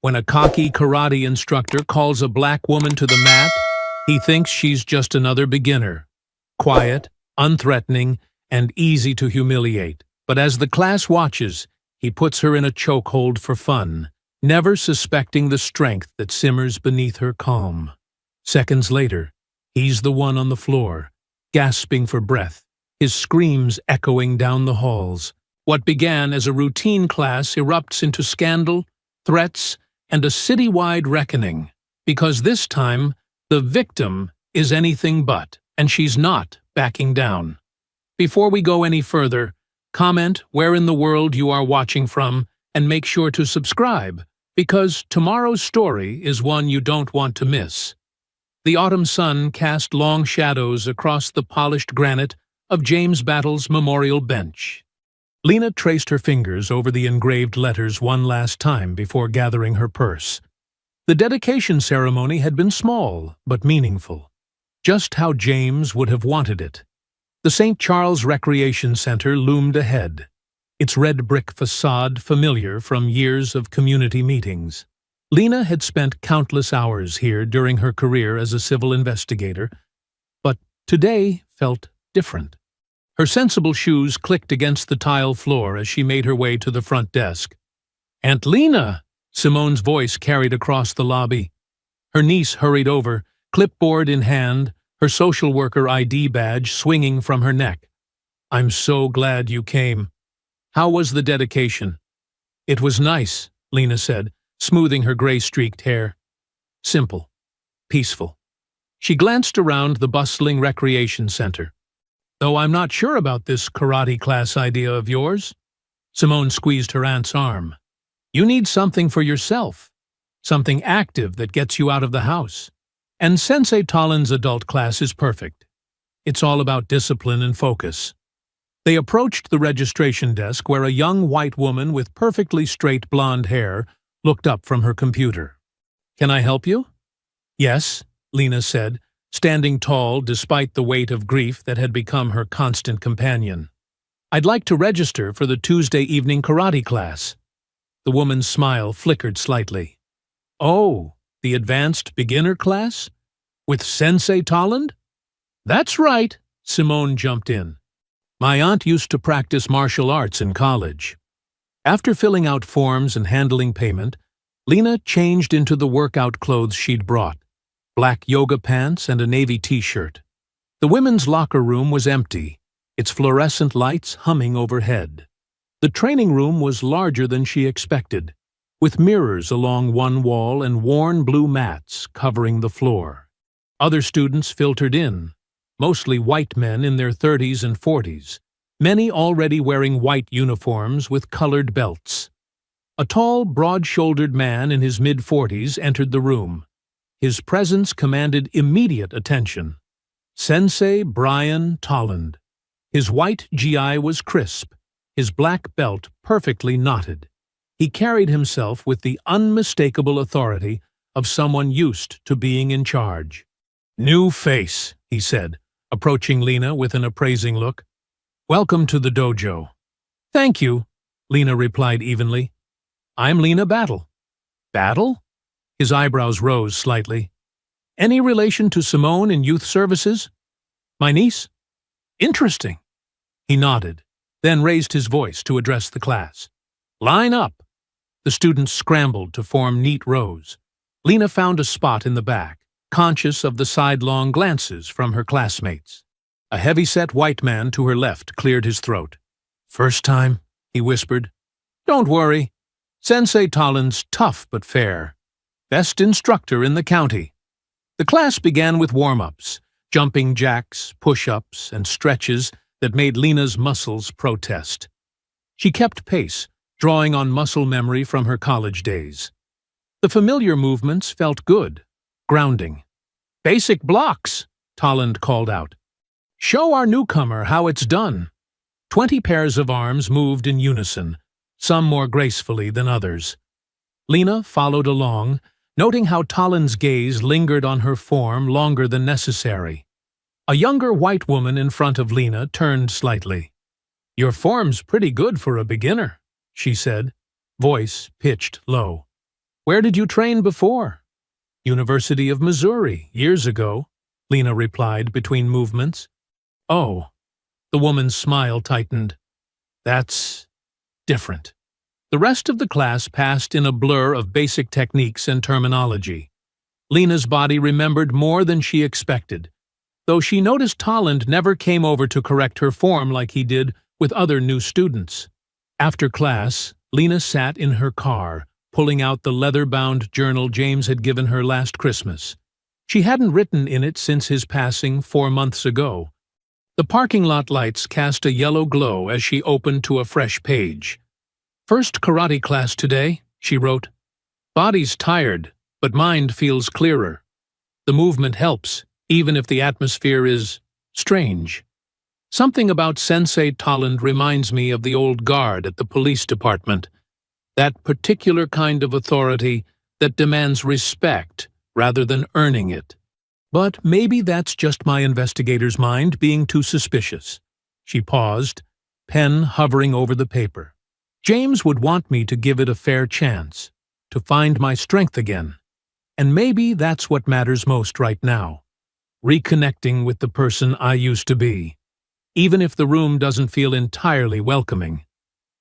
When a cocky karate instructor calls a black woman to the mat, he thinks she's just another beginner. Quiet, unthreatening, and easy to humiliate. But as the class watches, he puts her in a chokehold for fun, never suspecting the strength that simmers beneath her calm. Seconds later, he's the one on the floor, gasping for breath, his screams echoing down the halls. What began as a routine class erupts into scandal, threats, and a citywide reckoning, because this time, the victim is anything but, and she's not backing down. Before we go any further, comment where in the world you are watching from, and make sure to subscribe, because tomorrow's story is one you don't want to miss. The autumn sun cast long shadows across the polished granite of James Battle's memorial bench. Lena traced her fingers over the engraved letters one last time before gathering her purse. The dedication ceremony had been small but meaningful, just how James would have wanted it. The St. Charles Recreation Center loomed ahead, its red brick facade familiar from years of community meetings. Lena had spent countless hours here during her career as a civil investigator, but today felt different. Her sensible shoes clicked against the tile floor as she made her way to the front desk. "Aunt Lena!" Simone's voice carried across the lobby. Her niece hurried over, clipboard in hand, her social worker ID badge swinging from her neck. "I'm so glad you came. How was the dedication?" "It was nice," Lena said, smoothing her gray-streaked hair. "Simple. Peaceful." She glanced around the bustling recreation center. "Though I'm not sure about this karate class idea of yours." Simone squeezed her aunt's arm. "You need something for yourself. Something active that gets you out of the house. And Sensei Talon's adult class is perfect. It's all about discipline and focus." They approached the registration desk where a young white woman with perfectly straight blonde hair looked up from her computer. "Can I help you?" "Yes," Lena said, standing tall despite the weight of grief that had become her constant companion. "I'd like to register for the Tuesday evening karate class." The woman's smile flickered slightly. "Oh, the advanced beginner class? With Sensei Talon?" "That's right," Simone jumped in. "My aunt used to practice martial arts in college." After filling out forms and handling payment, Lena changed into the workout clothes she'd brought. Black yoga pants and a navy t-shirt. The women's locker room was empty, its fluorescent lights humming overhead. The training room was larger than she expected, with mirrors along one wall and worn blue mats covering the floor. Other students filtered in, mostly white men in their 30s and 40s, many already wearing white uniforms with colored belts. A tall, broad-shouldered man in his mid-40s entered the room. His presence commanded immediate attention. Sensei Brian Talon. His white GI was crisp, his black belt perfectly knotted. He carried himself with the unmistakable authority of someone used to being in charge. "New face," he said, approaching Lena with an appraising look. "Welcome to the dojo." "Thank you," Lena replied evenly. "I'm Lena Battle." "Battle?" His eyebrows rose slightly. "Any relation to Simone in youth services?" "My niece?" "Interesting." He nodded, then raised his voice to address the class. "Line up." The students scrambled to form neat rows. Lena found a spot in the back, conscious of the sidelong glances from her classmates. A heavy-set white man to her left cleared his throat. "First time?" he whispered. "Don't worry. Sensei Talon's tough but fair. Best instructor in the county." The class began with warm-ups, jumping jacks, push-ups, and stretches that made Lena's muscles protest. She kept pace, drawing on muscle memory from her college days. The familiar movements felt good, grounding. "Basic blocks," Talon called out. "Show our newcomer how it's done." 20 pairs of arms moved in unison, some more gracefully than others. Lena followed along, noting how Talon's gaze lingered on her form longer than necessary. A younger white woman in front of Lena turned slightly. "Your form's pretty good for a beginner," she said, voice pitched low. Where did you train before? University of Missouri, years ago, Lena replied between movements. Oh, the woman's smile tightened. That's different. The rest of the class passed in a blur of basic techniques and terminology. Lena's body remembered more than she expected, though she noticed Tolland never came over to correct her form like he did with other new students. After class, Lena sat in her car, pulling out the leather-bound journal James had given her last Christmas. She hadn't written in it since his passing 4 months ago. The parking lot lights cast a yellow glow as she opened to a fresh page. First karate class today, she wrote. Body's tired, but mind feels clearer. The movement helps, even if the atmosphere is strange. Something about Sensei Tolland reminds me of the old guard at the police department. That particular kind of authority that demands respect rather than earning it. But maybe that's just my investigator's mind being too suspicious. She paused, pen hovering over the paper. James would want me to give it a fair chance, to find my strength again. And maybe that's what matters most right now. Reconnecting with the person I used to be. Even if the room doesn't feel entirely welcoming.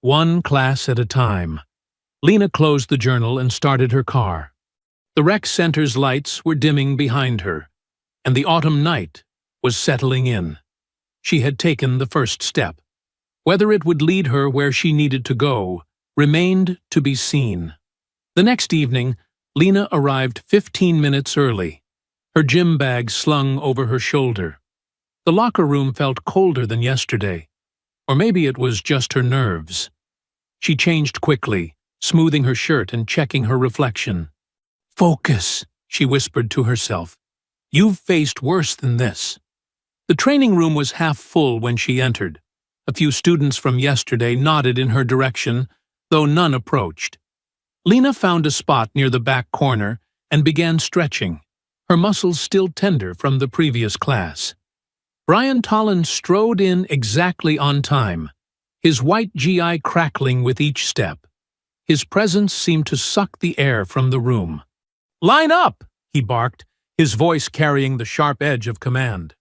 One class at a time. Lena closed the journal and started her car. The rec center's lights were dimming behind her, and the autumn night was settling in. She had taken the first step. Whether it would lead her where she needed to go remained to be seen. The next evening, Lena arrived 15 minutes early, her gym bag slung over her shoulder. The locker room felt colder than yesterday, or maybe it was just her nerves. She changed quickly, smoothing her shirt and checking her reflection. Focus, she whispered to herself. You've faced worse than this. The training room was half full when she entered. A few students from yesterday nodded in her direction, though none approached. Lena found a spot near the back corner and began stretching, her muscles still tender from the previous class. Brian Tolland strode in exactly on time, his white GI crackling with each step. His presence seemed to suck the air from the room. Line up, he barked, his voice carrying the sharp edge of command.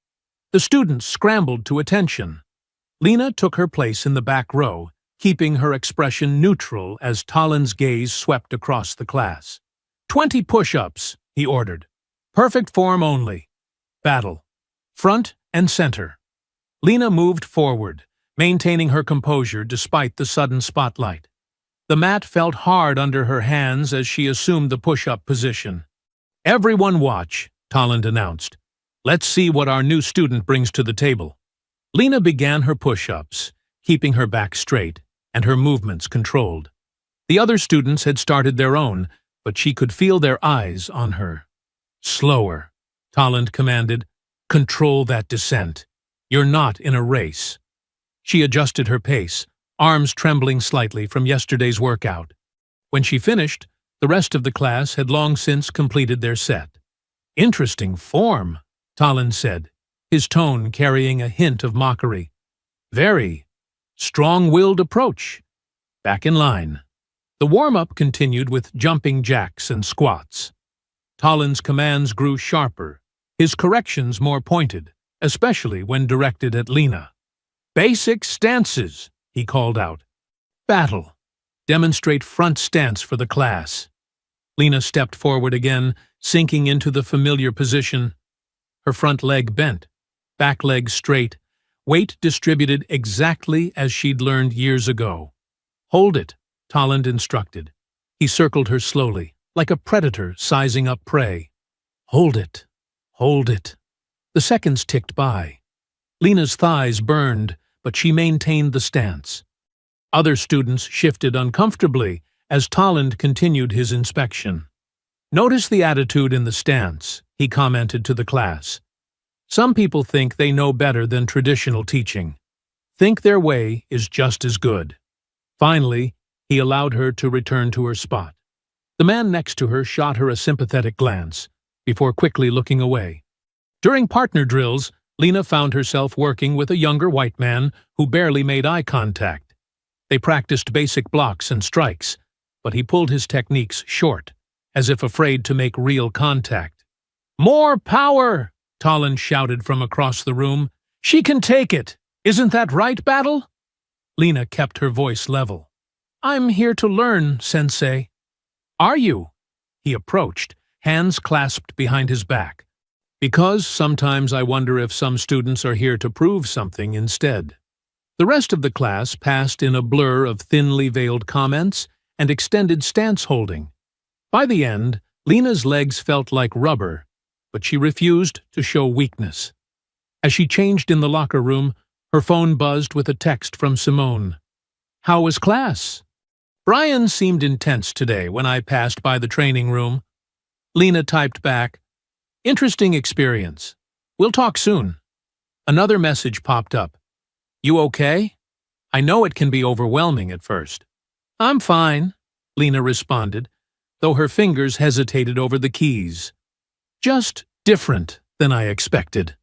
The students scrambled to attention. Lena took her place in the back row, keeping her expression neutral as Tolland's gaze swept across the class. 20 push-ups, he ordered. Perfect form only. Battle. Front and center. Lena moved forward, maintaining her composure despite the sudden spotlight. The mat felt hard under her hands as she assumed the push-up position. Everyone watch, Tolland announced. Let's see what our new student brings to the table. Lena began her push-ups, keeping her back straight and her movements controlled. The other students had started their own, but she could feel their eyes on her. Slower, Tolland commanded. Control that descent. You're not in a race. She adjusted her pace, arms trembling slightly from yesterday's workout. When she finished, the rest of the class had long since completed their set. Interesting form, Tolland said, his tone carrying a hint of mockery. Very strong-willed approach. Back in line. The warm-up continued with jumping jacks and squats. Tolland's commands grew sharper, his corrections more pointed, especially when directed at Lena. Basic stances, he called out. Battle. Demonstrate front stance for the class. Lena stepped forward again, sinking into the familiar position. Her front leg bent, back leg straight, weight distributed exactly as she'd learned years ago. Hold it, Tolland instructed. He circled her slowly, like a predator sizing up prey. Hold it. Hold it. The seconds ticked by. Lena's thighs burned, but she maintained the stance. Other students shifted uncomfortably as Tolland continued his inspection. Notice the attitude in the stance, he commented to the class. Some people think they know better than traditional teaching. Think their way is just as good. Finally, he allowed her to return to her spot. The man next to her shot her a sympathetic glance, before quickly looking away. During partner drills, Lena found herself working with a younger white man who barely made eye contact. They practiced basic blocks and strikes, but he pulled his techniques short, as if afraid to make real contact. "More power!" Talon shouted from across the room. "She can take it! Isn't that right, Battle?" Lena kept her voice level. "I'm here to learn, Sensei." "Are you?" He approached, hands clasped behind his back. "Because sometimes I wonder if some students are here to prove something instead." The rest of the class passed in a blur of thinly veiled comments and extended stance holding. By the end, Lena's legs felt like rubber, but she refused to show weakness. As she changed in the locker room, her phone buzzed with a text from Simone. "How was class?" "Brian seemed intense today when I passed by the training room." Lena typed back, "Interesting experience. We'll talk soon." Another message popped up. "You okay? I know it can be overwhelming at first." "I'm fine," Lena responded, though her fingers hesitated over the keys. "Just different than I expected."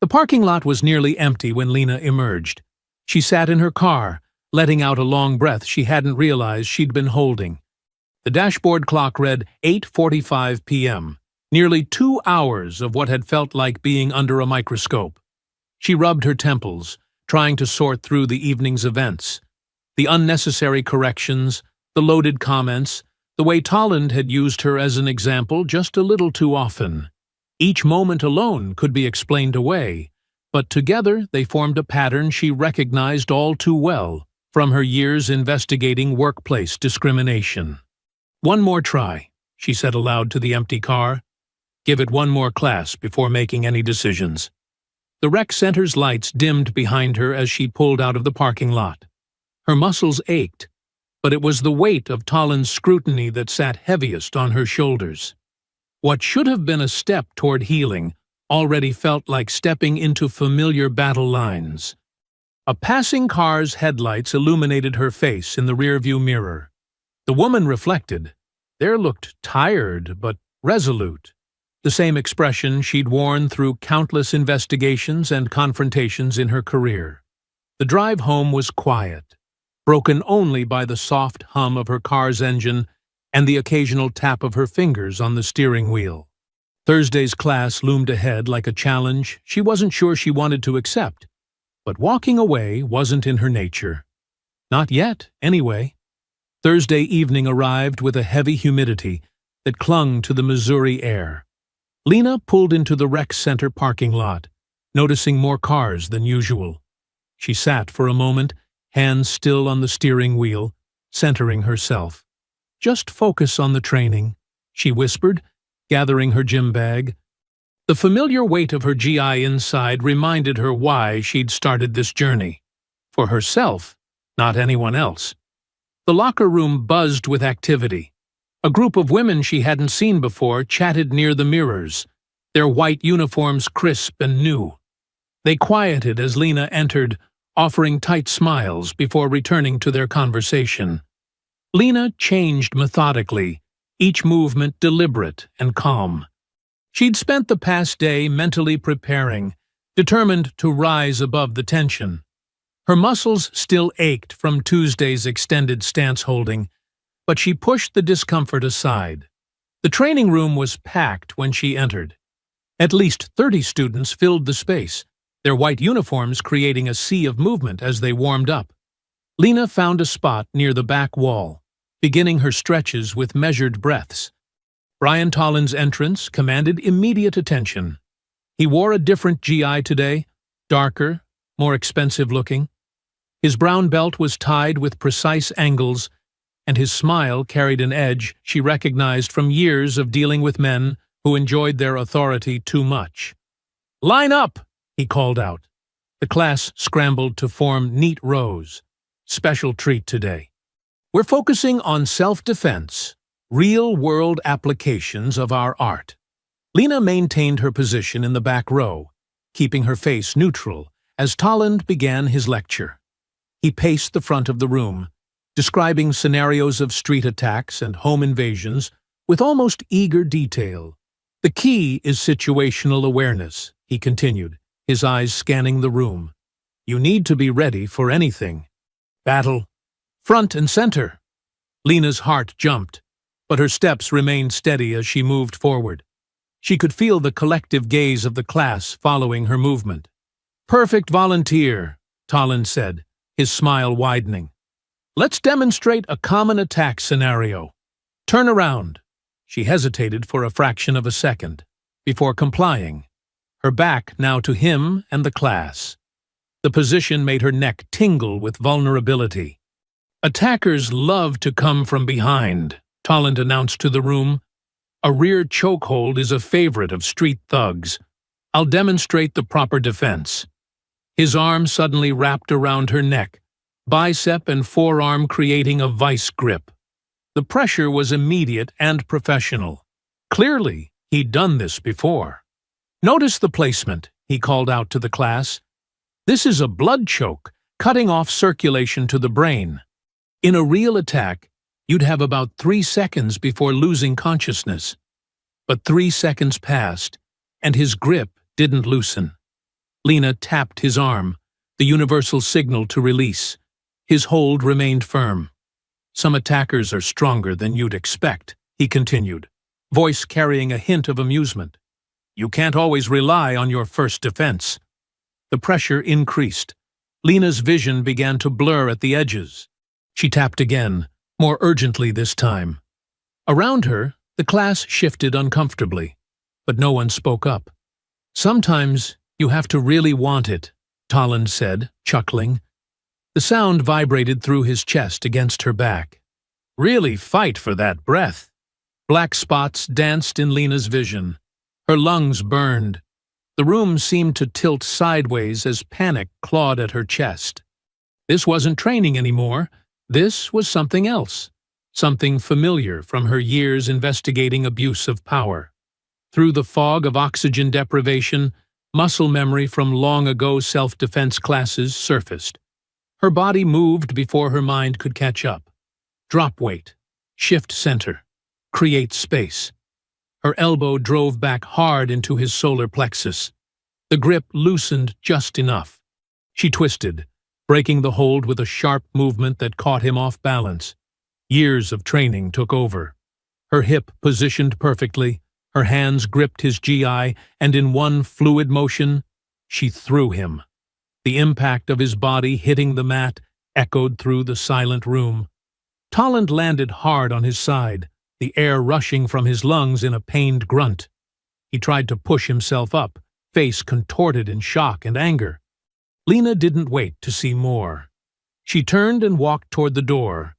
The parking lot was nearly empty when Lena emerged. She sat in her car, letting out a long breath she hadn't realized she'd been holding. The dashboard clock read 8:45 p.m., nearly 2 hours of what had felt like being under a microscope. She rubbed her temples, trying to sort through the evening's events. The unnecessary corrections, the loaded comments, the way Tolland had used her as an example just a little too often. Each moment alone could be explained away, but together they formed a pattern she recognized all too well from her years investigating workplace discrimination. "One more try," she said aloud to the empty car. "Give it one more class before making any decisions." The rec center's lights dimmed behind her as she pulled out of the parking lot. Her muscles ached, but it was the weight of Tolland's scrutiny that sat heaviest on her shoulders. What should have been a step toward healing already felt like stepping into familiar battle lines. A passing car's headlights illuminated her face in the rearview mirror. The woman reflected. There looked tired but resolute, the same expression she'd worn through countless investigations and confrontations in her career. The drive home was quiet, broken only by the soft hum of her car's engine and the occasional tap of her fingers on the steering wheel. Thursday's class loomed ahead like a challenge she wasn't sure she wanted to accept, but walking away wasn't in her nature. Not yet, anyway. Thursday evening arrived with a heavy humidity that clung to the Missouri air. Lena pulled into the rec center parking lot, noticing more cars than usual. She sat for a moment, hands still on the steering wheel, centering herself. "Just focus on the training," she whispered, gathering her gym bag. The familiar weight of her GI inside reminded her why she'd started this journey. For herself, not anyone else. The locker room buzzed with activity. A group of women she hadn't seen before chatted near the mirrors, their white uniforms crisp and new. They quieted as Lena entered, offering tight smiles before returning to their conversation. Lena changed methodically, each movement deliberate and calm. She'd spent the past day mentally preparing, determined to rise above the tension. Her muscles still ached from Tuesday's extended stance holding, but she pushed the discomfort aside. The training room was packed when she entered. At least 30 students filled the space, their white uniforms creating a sea of movement as they warmed up. Lena found a spot near the back wall, beginning her stretches with measured breaths. Brian Tolland's entrance commanded immediate attention. He wore a different GI today, darker, more expensive looking. His brown belt was tied with precise angles, and his smile carried an edge she recognized from years of dealing with men who enjoyed their authority too much. "Line up!" he called out. The class scrambled to form neat rows. Special treat today. We're focusing on self-defense, real-world applications of our art. Lena maintained her position in the back row, keeping her face neutral as Tolland began his lecture. He paced the front of the room, describing scenarios of street attacks and home invasions with almost eager detail. "The key is situational awareness," he continued, his eyes scanning the room. "You need to be ready for anything. Battle. Front and center." Lena's heart jumped, but her steps remained steady as she moved forward. She could feel the collective gaze of the class following her movement. "Perfect volunteer," Tallinn said, his smile widening. "Let's demonstrate a common attack scenario. Turn around." She hesitated for a fraction of a second, before complying, her back now to him and the class. The position made her neck tingle with vulnerability. "Attackers love to come from behind," Tallinn announced to the room. "A rear chokehold is a favorite of street thugs. I'll demonstrate the proper defense." His arm suddenly wrapped around her neck, bicep and forearm creating a vice grip. The pressure was immediate and professional. Clearly, he'd done this before. "Notice the placement," he called out to the class. "This is a blood choke, cutting off circulation to the brain. In a real attack, you'd have about 3 seconds before losing consciousness." But 3 seconds passed, and his grip didn't loosen. Lena tapped his arm, the universal signal to release. His hold remained firm. "Some attackers are stronger than you'd expect," he continued, voice carrying a hint of amusement. "You can't always rely on your first defense." The pressure increased. Lena's vision began to blur at the edges. She tapped again, more urgently this time. Around her, the class shifted uncomfortably, but no one spoke up. "Sometimes you have to really want it," Tallinn said, chuckling. The sound vibrated through his chest against her back. "Really fight for that breath." Black spots danced in Lena's vision. Her lungs burned. The room seemed to tilt sideways as panic clawed at her chest. This wasn't training anymore. This was something else, something familiar from her years investigating abuse of power. Through the fog of oxygen deprivation, muscle memory from long-ago self-defense classes surfaced. Her body moved before her mind could catch up. Drop weight, shift center, create space. Her elbow drove back hard into his solar plexus. The grip loosened just enough. She twisted, breaking the hold with a sharp movement that caught him off balance. Years of training took over. Her hip positioned perfectly, her hands gripped his GI, and in one fluid motion, she threw him. The impact of his body hitting the mat echoed through the silent room. Tallinn landed hard on his side, the air rushing from his lungs in a pained grunt. He tried to push himself up, face contorted in shock and anger. Lena didn't wait to see more. She turned and walked toward the door,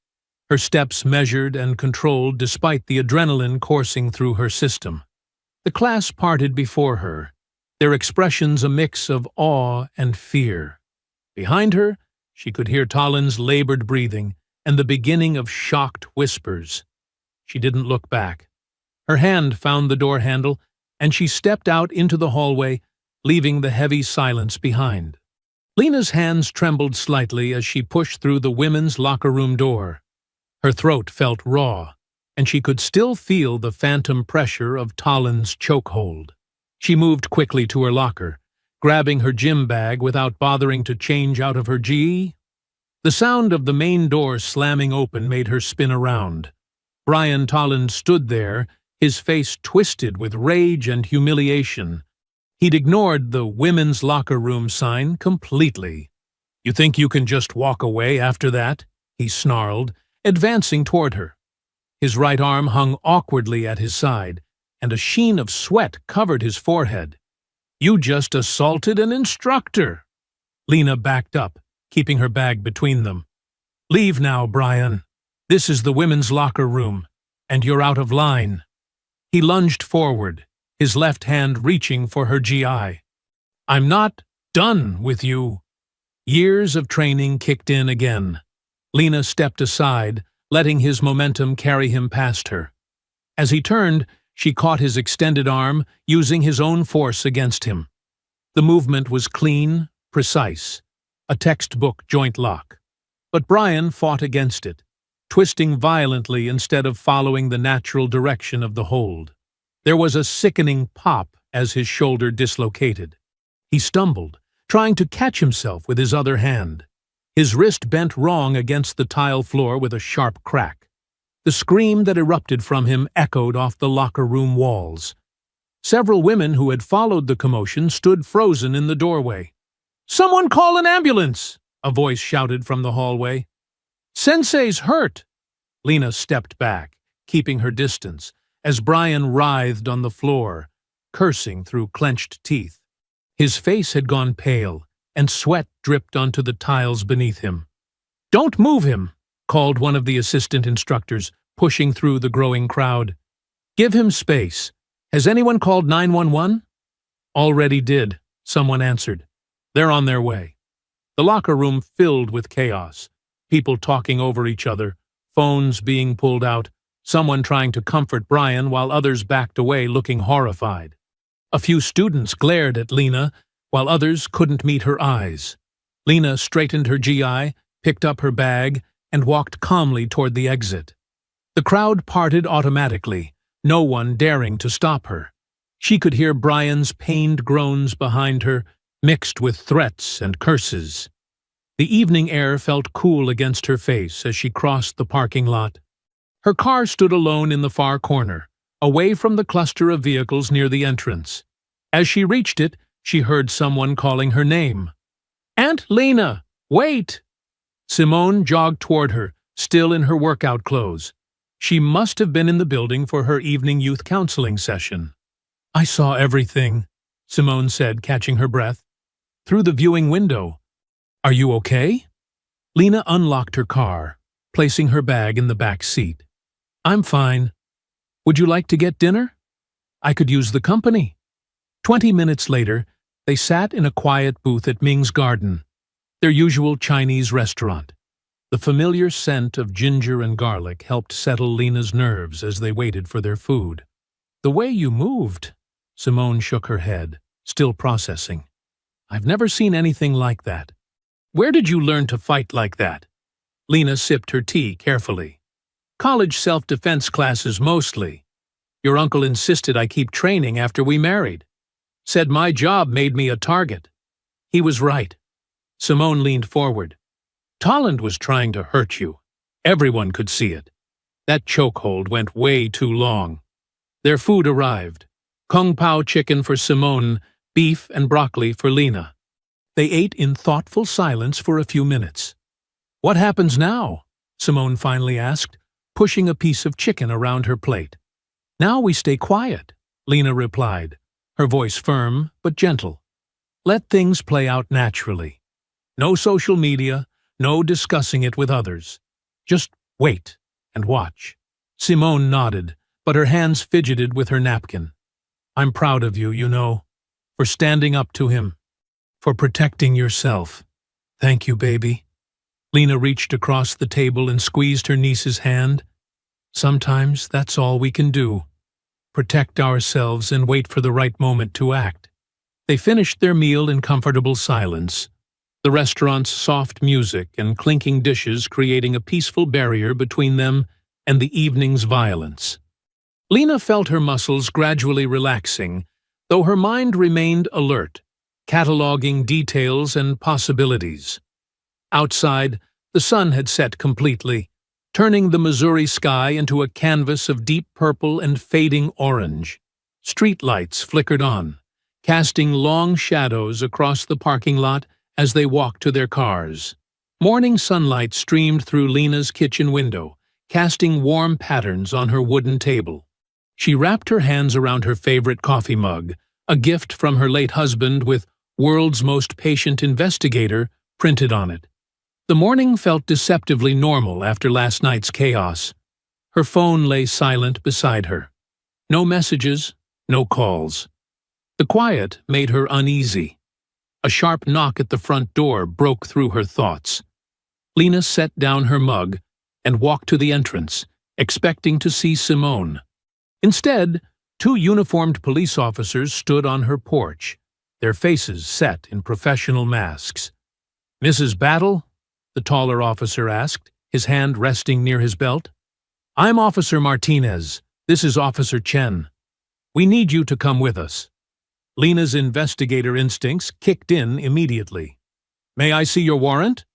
her steps measured and controlled despite the adrenaline coursing through her system. The class parted before her, their expressions a mix of awe and fear. Behind her, she could hear Tallinn's labored breathing and the beginning of shocked whispers. She didn't look back. Her hand found the door handle, and she stepped out into the hallway, leaving the heavy silence behind. Lena's hands trembled slightly as she pushed through the women's locker room door. Her throat felt raw, and she could still feel the phantom pressure of Tallinn's chokehold. She moved quickly to her locker, grabbing her gym bag without bothering to change out of her GE. The sound of the main door slamming open made her spin around. Brian Tallinn stood there, his face twisted with rage and humiliation. He'd ignored the women's locker room sign completely. "You think you can just walk away after that?" he snarled, advancing toward her. His right arm hung awkwardly at his side, and a sheen of sweat covered his forehead. "You just assaulted an instructor." Lena backed up, keeping her bag between them. "Leave now, Brian. This is the women's locker room, and you're out of line." He lunged forward, his left hand reaching for her GI. "I'm not done with you." Years of training kicked in again. Lena stepped aside, letting his momentum carry him past her. As he turned, she caught his extended arm, using his own force against him. The movement was clean, precise, a textbook joint lock. But Brian fought against it, twisting violently instead of following the natural direction of the hold. There was a sickening pop as his shoulder dislocated. He stumbled, trying to catch himself with his other hand. His wrist bent wrong against the tile floor with a sharp crack. The scream that erupted from him echoed off the locker room walls. Several women who had followed the commotion stood frozen in the doorway. "Someone call an ambulance!" a voice shouted from the hallway. "Sensei's hurt!" Lena stepped back, keeping her distance, as Brian writhed on the floor, cursing through clenched teeth. His face had gone pale, and sweat dripped onto the tiles beneath him. "Don't move him!" called one of the assistant instructors, pushing through the growing crowd. "Give him space. Has anyone called 911? "Already did," someone answered. "They're on their way." The locker room filled with chaos, people talking over each other, phones being pulled out, someone trying to comfort Brian while others backed away looking horrified. A few students glared at Lena, while others couldn't meet her eyes. Lena straightened her GI, picked up her bag, and walked calmly toward the exit. The crowd parted automatically, no one daring to stop her. She could hear Brian's pained groans behind her, mixed with threats and curses. The evening air felt cool against her face as she crossed the parking lot. Her car stood alone in the far corner, away from the cluster of vehicles near the entrance. As she reached it, she heard someone calling her name. "Aunt Lena, wait!" Simone jogged toward her, still in her workout clothes. She must have been in the building for her evening youth counseling session. "I saw everything," Simone said, catching her breath. "Through the viewing window. Are you okay?" Lena unlocked her car, placing her bag in the back seat. "I'm fine. Would you like to get dinner? I could use the company." 20 minutes later, they sat in a quiet booth at Ming's Garden, their usual Chinese restaurant. The familiar scent of ginger and garlic helped settle Lena's nerves as they waited for their food. "The way you moved," Simone shook her head, still processing. "I've never seen anything like that. Where did you learn to fight like that?" Lena sipped her tea carefully. "College self-defense classes mostly. Your uncle insisted I keep training after we married. Said my job made me a target. He was right." Simone leaned forward. "Tolland was trying to hurt you. Everyone could see it. That chokehold went way too long." Their food arrived. Kung Pao chicken for Simone, beef and broccoli for Lena. They ate in thoughtful silence for a few minutes. "What happens now?" Simone finally asked, pushing a piece of chicken around her plate. "Now we stay quiet," Lena replied, her voice firm but gentle. "Let things play out naturally. No social media, no discussing it with others. Just wait and watch." Simone nodded, but her hands fidgeted with her napkin. "I'm proud of you, you know, for standing up to him, for protecting yourself. Thank you, baby." Lena reached across the table and squeezed her niece's hand. "Sometimes that's all we can do. Protect ourselves and wait for the right moment to act." They finished their meal in comfortable silence, the restaurant's soft music and clinking dishes creating a peaceful barrier between them and the evening's violence. Lena felt her muscles gradually relaxing, though her mind remained alert, cataloging details and possibilities. Outside, the sun had set completely, turning the Missouri sky into a canvas of deep purple and fading orange. Street lights flickered on, casting long shadows across the parking lot as they walked to their cars. Morning sunlight streamed through Lena's kitchen window, casting warm patterns on her wooden table. She wrapped her hands around her favorite coffee mug, a gift from her late husband with "World's Most Patient Investigator" printed on it. The morning felt deceptively normal after last night's chaos. Her phone lay silent beside her. No messages, no calls. The quiet made her uneasy. A sharp knock at the front door broke through her thoughts. Lena set down her mug and walked to the entrance, expecting to see Simone. Instead, 2 uniformed police officers stood on her porch, their faces set in professional masks. "Mrs. Battle?" the taller officer asked, his hand resting near his belt. "I'm Officer Martinez. This is Officer Chen. We need you to come with us." Lena's investigator instincts kicked in immediately. "May I see your warrant?"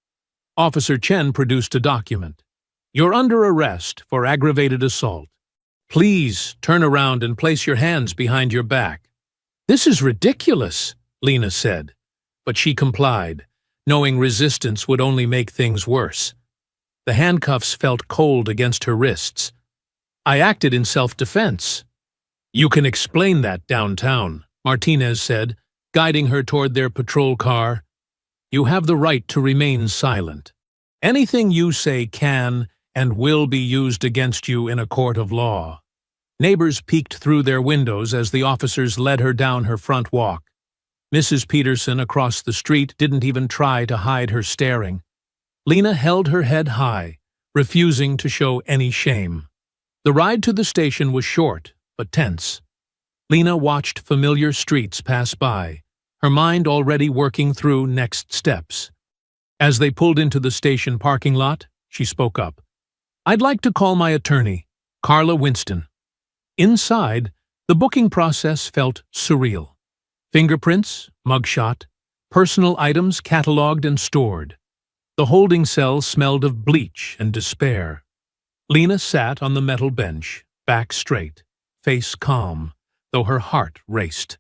Officer Chen produced a document. You're under arrest for aggravated assault. Please turn around and place your hands behind your back." "This is ridiculous," Lena said, but she complied, knowing resistance would only make things worse. The handcuffs felt cold against her wrists. "I acted in self-defense." "You can explain that downtown," Martinez said, guiding her toward their patrol car. "You have the right to remain silent. Anything you say can and will be used against you in a court of law." Neighbors peeked through their windows as the officers led her down her front walk. Mrs. Peterson across the street didn't even try to hide her staring. Lena held her head high, refusing to show any shame. The ride to the station was short, but tense. Lena watched familiar streets pass by, her mind already working through next steps. As they pulled into the station parking lot, she spoke up. "I'd like to call my attorney, Carla Winston." Inside, the booking process felt surreal. Fingerprints, mugshot, personal items catalogued and stored. The holding cell smelled of bleach and despair. Lena sat on the metal bench, back straight, face calm, though her heart raced.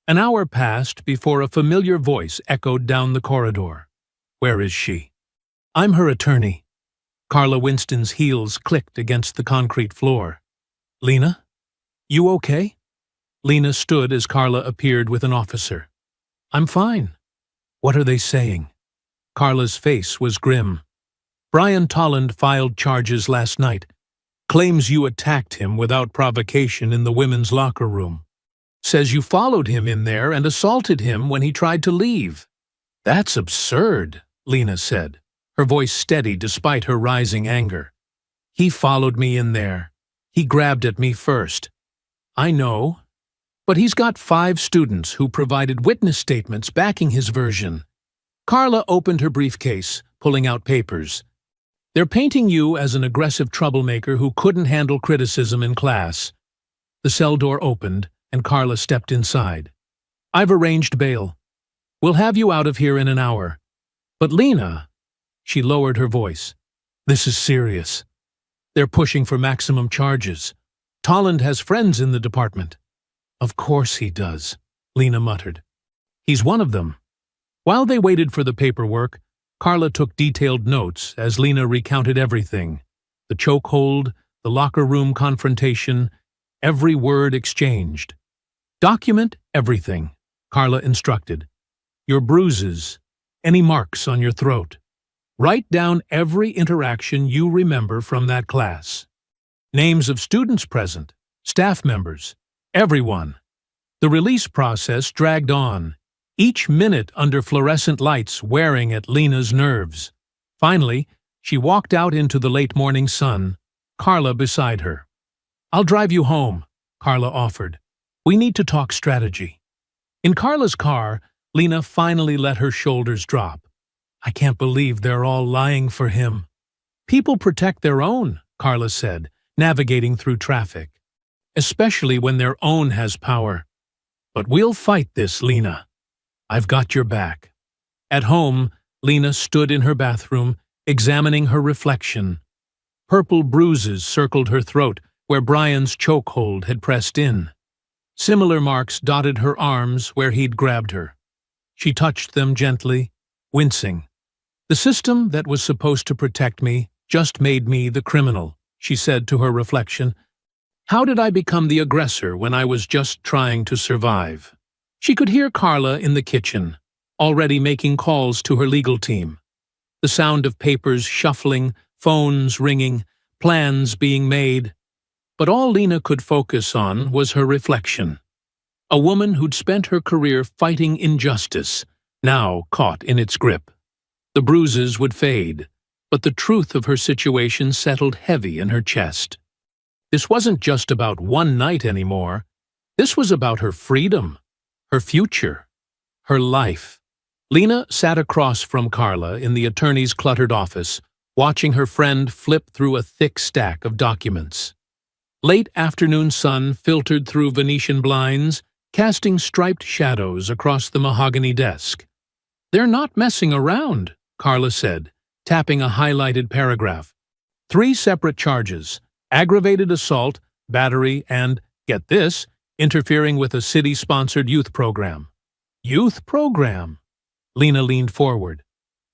An hour passed before a familiar voice echoed down the corridor. "Where is she?" "I'm her attorney." Carla Winston's heels clicked against the concrete floor. "Lena? You okay?" Lena stood as Carla appeared with an officer. "I'm fine." "What are they saying?" Carla's face was grim. "Brian Tolland filed charges last night. Claims you attacked him without provocation in the women's locker room. Says you followed him in there and assaulted him when he tried to leave." "That's absurd," Lena said, her voice steady despite her rising anger. "He followed me in there. He grabbed at me first." "I know. But he's got 5 students who provided witness statements backing his version." Carla opened her briefcase, pulling out papers. "They're painting you as an aggressive troublemaker who couldn't handle criticism in class." The cell door opened, and Carla stepped inside. "I've arranged bail. We'll have you out of here in an hour." "But Lena," she lowered her voice, "this is serious. They're pushing for maximum charges. Tolland has friends in the department." "Of course he does," Lena muttered. "He's one of them." While they waited for the paperwork, Carla took detailed notes as Lena recounted everything. The chokehold, the locker room confrontation, every word exchanged. "Document everything," Carla instructed. "Your bruises, any marks on your throat. Write down every interaction you remember from that class. Names of students present, staff members, everyone." The release process dragged on, each minute under fluorescent lights wearing at Lena's nerves. Finally, she walked out into the late morning sun, Carla beside her. "I'll drive you home," Carla offered. "We need to talk strategy." In Carla's car, Lena finally let her shoulders drop. "I can't believe they're all lying for him." "People protect their own," Carla said, navigating through traffic. "Especially when their own has power. But we'll fight this, Lena. I've got your back." At home, Lena stood in her bathroom, examining her reflection. Purple bruises circled her throat where Brian's chokehold had pressed in. Similar marks dotted her arms where he'd grabbed her. She touched them gently, wincing. "The system that was supposed to protect me just made me the criminal," she said to her reflection. "How did I become the aggressor when I was just trying to survive?" She could hear Carla in the kitchen, already making calls to her legal team. The sound of papers shuffling, phones ringing, plans being made. But all Lena could focus on was her reflection. A woman who'd spent her career fighting injustice, now caught in its grip. The bruises would fade, but the truth of her situation settled heavy in her chest. This wasn't just about one night anymore. This was about her freedom, her future, her life. Lena sat across from Carla in the attorney's cluttered office, watching her friend flip through a thick stack of documents. Late afternoon sun filtered through Venetian blinds, casting striped shadows across the mahogany desk. "They're not messing around," Carla said, tapping a highlighted paragraph. 3 separate charges: aggravated assault, battery, and, get this, interfering with a city-sponsored youth program. Youth program? Lena leaned forward.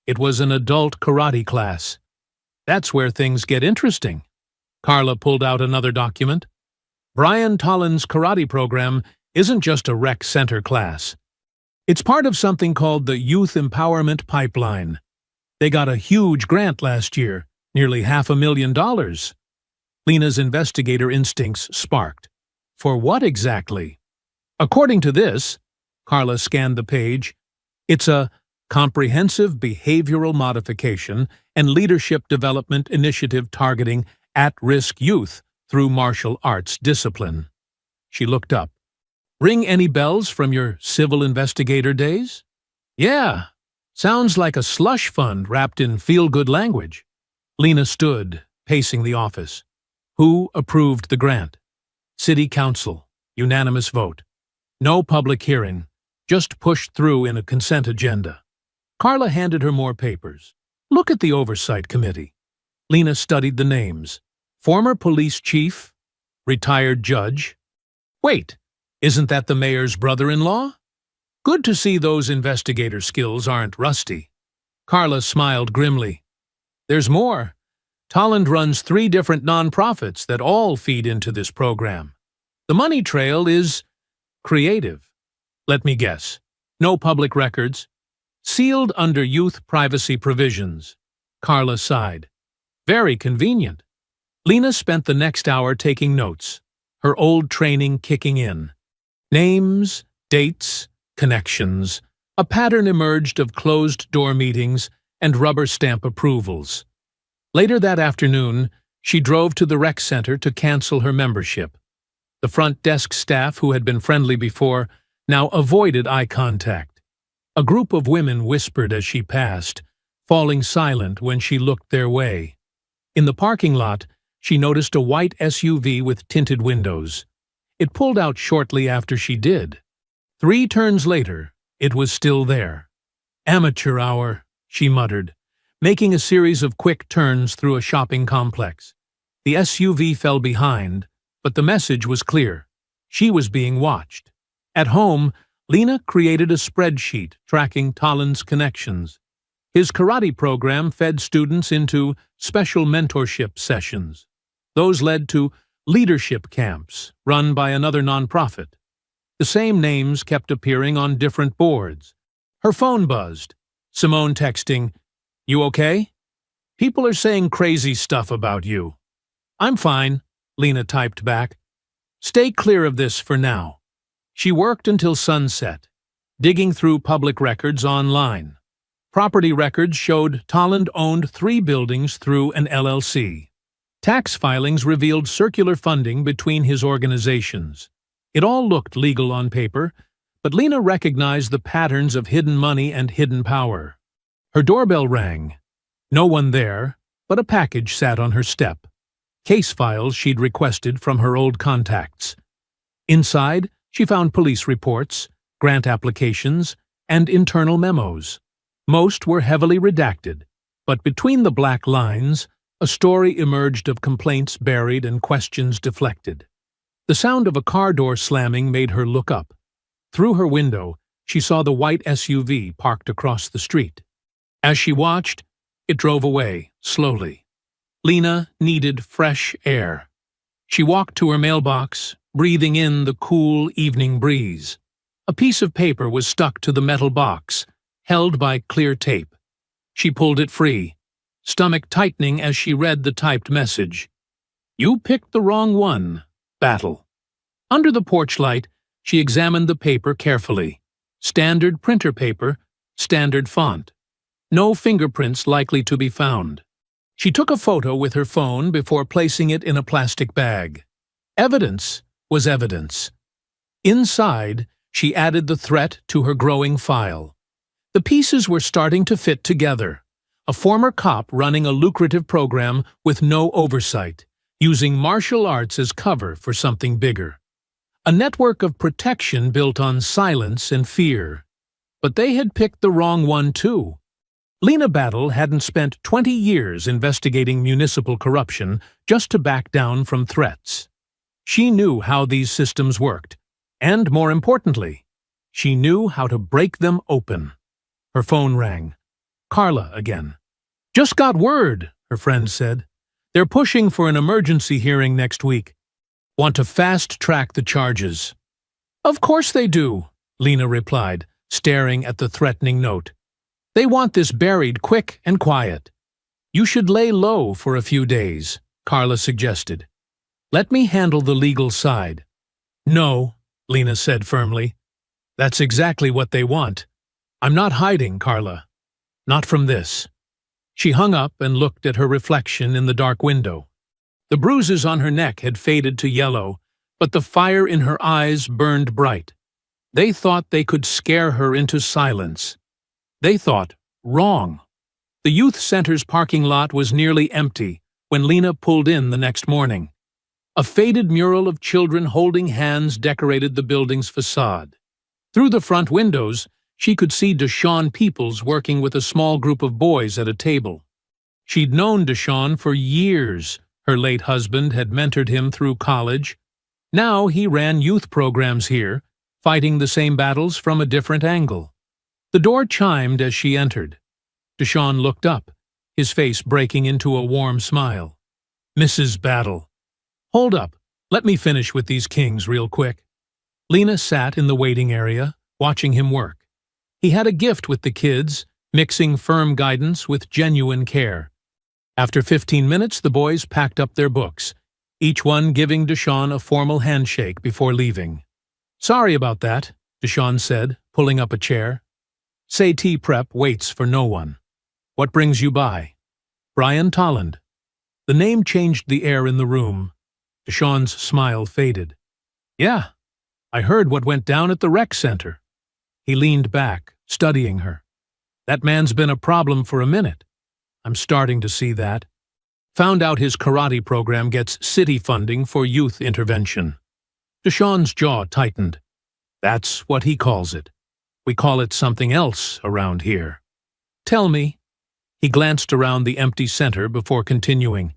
It was an adult karate class. That's where things get interesting. Carla pulled out another document. Brian Tolland's karate program isn't just a rec center class. It's part of something called the Youth Empowerment Pipeline. They got a huge grant last year, nearly $500,000. Lena's investigator instincts sparked. For what exactly? According to this, Carla scanned the page, it's a comprehensive behavioral modification and leadership development initiative targeting at-risk youth through martial arts discipline. She looked up. Ring any bells from your civil investigator days? Yeah, sounds like a slush fund wrapped in feel-good language. Lena stood, pacing the office. Who approved the grant? City Council. Unanimous vote. No public hearing, just pushed through in a consent agenda. Carla handed her more papers. Look at the Oversight Committee. Lena studied the names. Former police chief, retired judge. Wait, isn't that the mayor's brother-in-law? Good to see those investigator skills aren't rusty. Carla smiled grimly. There's more. Tolland runs 3 different nonprofits that all feed into this program. The money trail is creative. Let me guess. No public records. Sealed under youth privacy provisions. Carla sighed. Very convenient. Lena spent the next hour taking notes, her old training kicking in. Names, dates, connections. A pattern emerged of closed-door meetings and rubber stamp approvals. Later that afternoon, she drove to the rec center to cancel her membership. The front desk staff, who had been friendly before, now avoided eye contact. A group of women whispered as she passed, falling silent when she looked their way. In the parking lot, she noticed a white SUV with tinted windows. It pulled out shortly after she did. 3 turns later, it was still there. Amateur hour, she muttered, making a series of quick turns through a shopping complex. The SUV fell behind, but the message was clear. She was being watched. At home, Lena created a spreadsheet tracking Tolland's connections. His karate program fed students into special mentorship sessions. Those led to leadership camps run by another nonprofit. The same names kept appearing on different boards. Her phone buzzed. Simone texting, "You okay? People are saying crazy stuff about you." "I'm fine," Lena typed back. "Stay clear of this for now." She worked until sunset, digging through public records online. Property records showed Tolland owned 3 buildings through an LLC. Tax filings revealed circular funding between his organizations. It all looked legal on paper, but Lena recognized the patterns of hidden money and hidden power. Her doorbell rang. No one there, but a package sat on her step. Case files she'd requested from her old contacts. Inside, she found police reports, grant applications, and internal memos. Most were heavily redacted, but between the black lines, a story emerged of complaints buried and questions deflected. The sound of a car door slamming made her look up. Through her window, she saw the white SUV parked across the street. As she watched, it drove away, slowly. Lena needed fresh air. She walked to her mailbox, breathing in the cool evening breeze. A piece of paper was stuck to the metal box, held by clear tape. She pulled it free, stomach tightening as she read the typed message. "You picked the wrong one. Battle." Under the porch light, she examined the paper carefully. Standard printer paper, standard font. No fingerprints likely to be found. She took a photo with her phone before placing it in a plastic bag. Evidence was evidence. Inside, she added the threat to her growing file. The pieces were starting to fit together. A former cop running a lucrative program with no oversight, using martial arts as cover for something bigger. A network of protection built on silence and fear. But they had picked the wrong one too. Lena Battle hadn't spent 20 years investigating municipal corruption just to back down from threats. She knew how these systems worked, and more importantly, she knew how to break them open. Her phone rang. Carla again. "Just got word," her friend said. "They're pushing for an emergency hearing next week. Want to fast-track the charges." "Of course they do," Lena replied, staring at the threatening note. "They want this buried quick and quiet." "You should lay low for a few days," Carla suggested. "Let me handle the legal side." "No," Lena said firmly. "That's exactly what they want. I'm not hiding, Carla. Not from this." She hung up and looked at her reflection in the dark window. The bruises on her neck had faded to yellow, but the fire in her eyes burned bright. They thought they could scare her into silence. They thought wrong. The youth center's parking lot was nearly empty when Lena pulled in the next morning. A faded mural of children holding hands decorated the building's facade. Through the front windows, she could see Deshaun Peoples working with a small group of boys at a table. She'd known Deshaun for years. Her late husband had mentored him through college. Now he ran youth programs here, fighting the same battles from a different angle. The door chimed as she entered. Deshaun looked up, his face breaking into a warm smile. "Mrs. Battle." "Hold up. Let me finish with these kings real quick." Lena sat in the waiting area, watching him work. He had a gift with the kids, mixing firm guidance with genuine care. After 15 minutes, the boys packed up their books, each one giving Deshaun a formal handshake before leaving. "Sorry about that," Deshaun said, pulling up a chair. "Say tea prep waits for no one. What brings you by?" "Brian Tolland." The name changed the air in the room. Deshaun's smile faded. "Yeah, I heard what went down at the rec center." He leaned back, studying her. "That man's been a problem for a minute. I'm starting to see that. Found out his karate program gets city funding for youth intervention." Deshaun's jaw tightened. "That's what he calls it. We call it something else around here." "Tell me." He glanced around the empty center before continuing.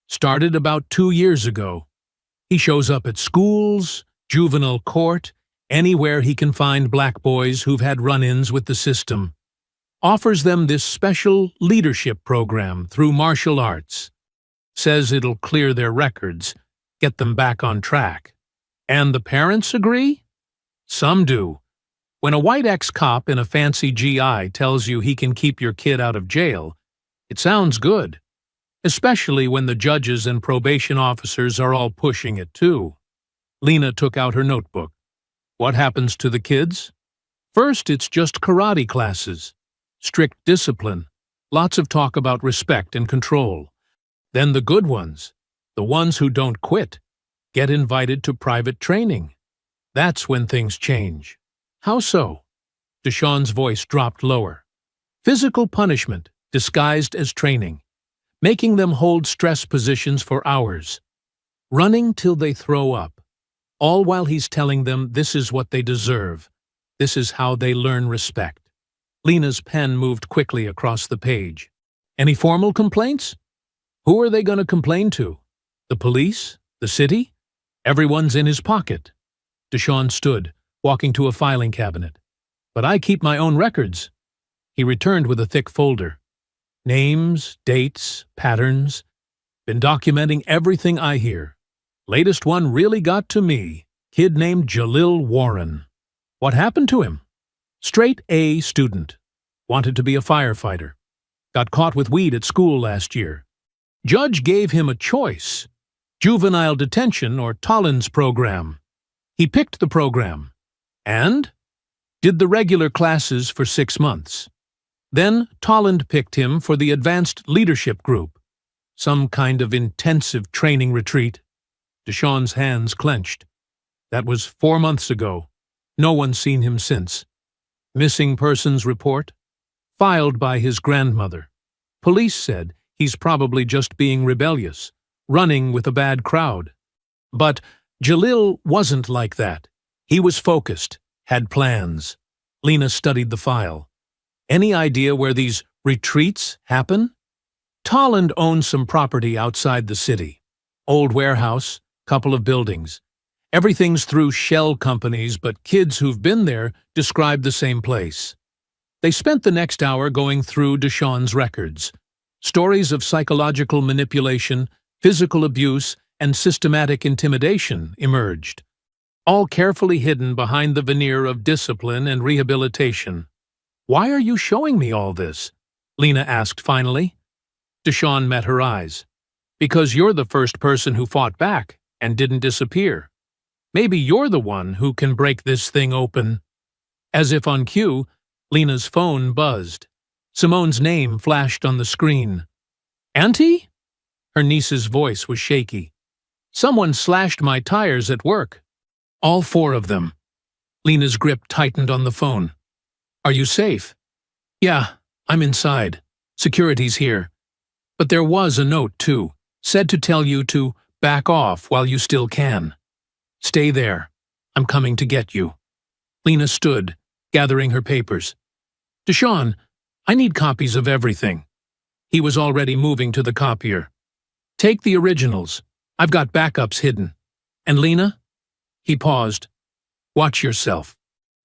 "Started about 2 years ago. He shows up at schools, juvenile court, anywhere he can find black boys who've had run-ins with the system. Offers them this special leadership program through martial arts. Says it'll clear their records, get them back on track. And the parents agree? Some do. When a white ex-cop in a fancy GI tells you he can keep your kid out of jail, it sounds good. Especially when the judges and probation officers are all pushing it too. Lena took out her notebook. What happens to the kids? First, it's just karate classes. Strict discipline. Lots of talk about respect and control. Then the good ones, the ones who don't quit, get invited to private training. That's when things change. How so? Deshaun's voice dropped lower. Physical punishment, disguised as training. Making them hold stress positions for hours. Running till they throw up. All while he's telling them this is what they deserve. This is how they learn respect. Lena's pen moved quickly across the page. Any formal complaints? Who are they going to complain to? The police? The city? Everyone's in his pocket. Deshaun stood, walking to a filing cabinet. But I keep my own records. He returned with a thick folder. Names, dates, patterns. Been documenting everything I hear. Latest one really got to me. Kid named Jalil Warren. What happened to him? Straight A student. Wanted to be a firefighter. Got caught with weed at school last year. Judge gave him a choice. Juvenile detention or Tolland's program. He picked the program. And? Did the regular classes for 6 months. Then Tolland picked him for the advanced leadership group. Some kind of intensive training retreat. Deshaun's hands clenched. That was 4 months ago. No one's seen him since. Missing persons report? Filed by his grandmother. Police said he's probably just being rebellious, running with a bad crowd. But Jalil wasn't like that. He was focused, had plans. Lena studied the file. Any idea where these Retreats happen? Tolland owns some property outside the city. Old warehouse, couple of buildings. Everything's through shell companies, but kids who've been there describe the same place. They spent the next hour going through Deshawn's records. Stories of psychological manipulation, physical abuse, and systematic intimidation emerged, all carefully hidden behind the veneer of discipline and rehabilitation. "Why are you showing me all this?" Lena asked finally. Deshawn met her eyes. "Because you're the first person who fought back and didn't disappear. Maybe you're the one who can break this thing open." As if on cue, Lena's phone buzzed. Simone's name flashed on the screen. "Auntie?" Her niece's voice was shaky. "Someone slashed my tires at work. All 4 of them." Lena's grip tightened on the phone. "Are you safe?" "Yeah, I'm inside. Security's here. But there was a note, too. Said to tell you to back off while you still can. Stay there. I'm coming to get you." Lena stood, gathering her papers. "Deshawn, I need copies of everything." He was already moving to the copier. "Take the originals. I've got backups hidden. And Lena?" He paused. "Watch yourself.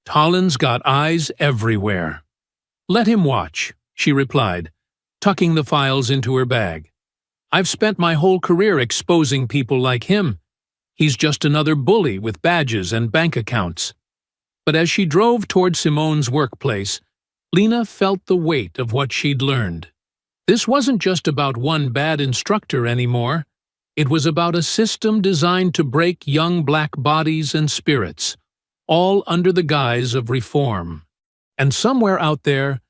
Tolland's got eyes everywhere." "Let him watch," she replied, tucking the files into her bag. "I've spent my whole career exposing people like him. He's just another bully with badges and bank accounts." But as she drove toward Simone's workplace, Lena felt the weight of what she'd learned. This wasn't just about one bad instructor anymore. It was about a system designed to break young black bodies and spirits, all under the guise of reform. And somewhere out there,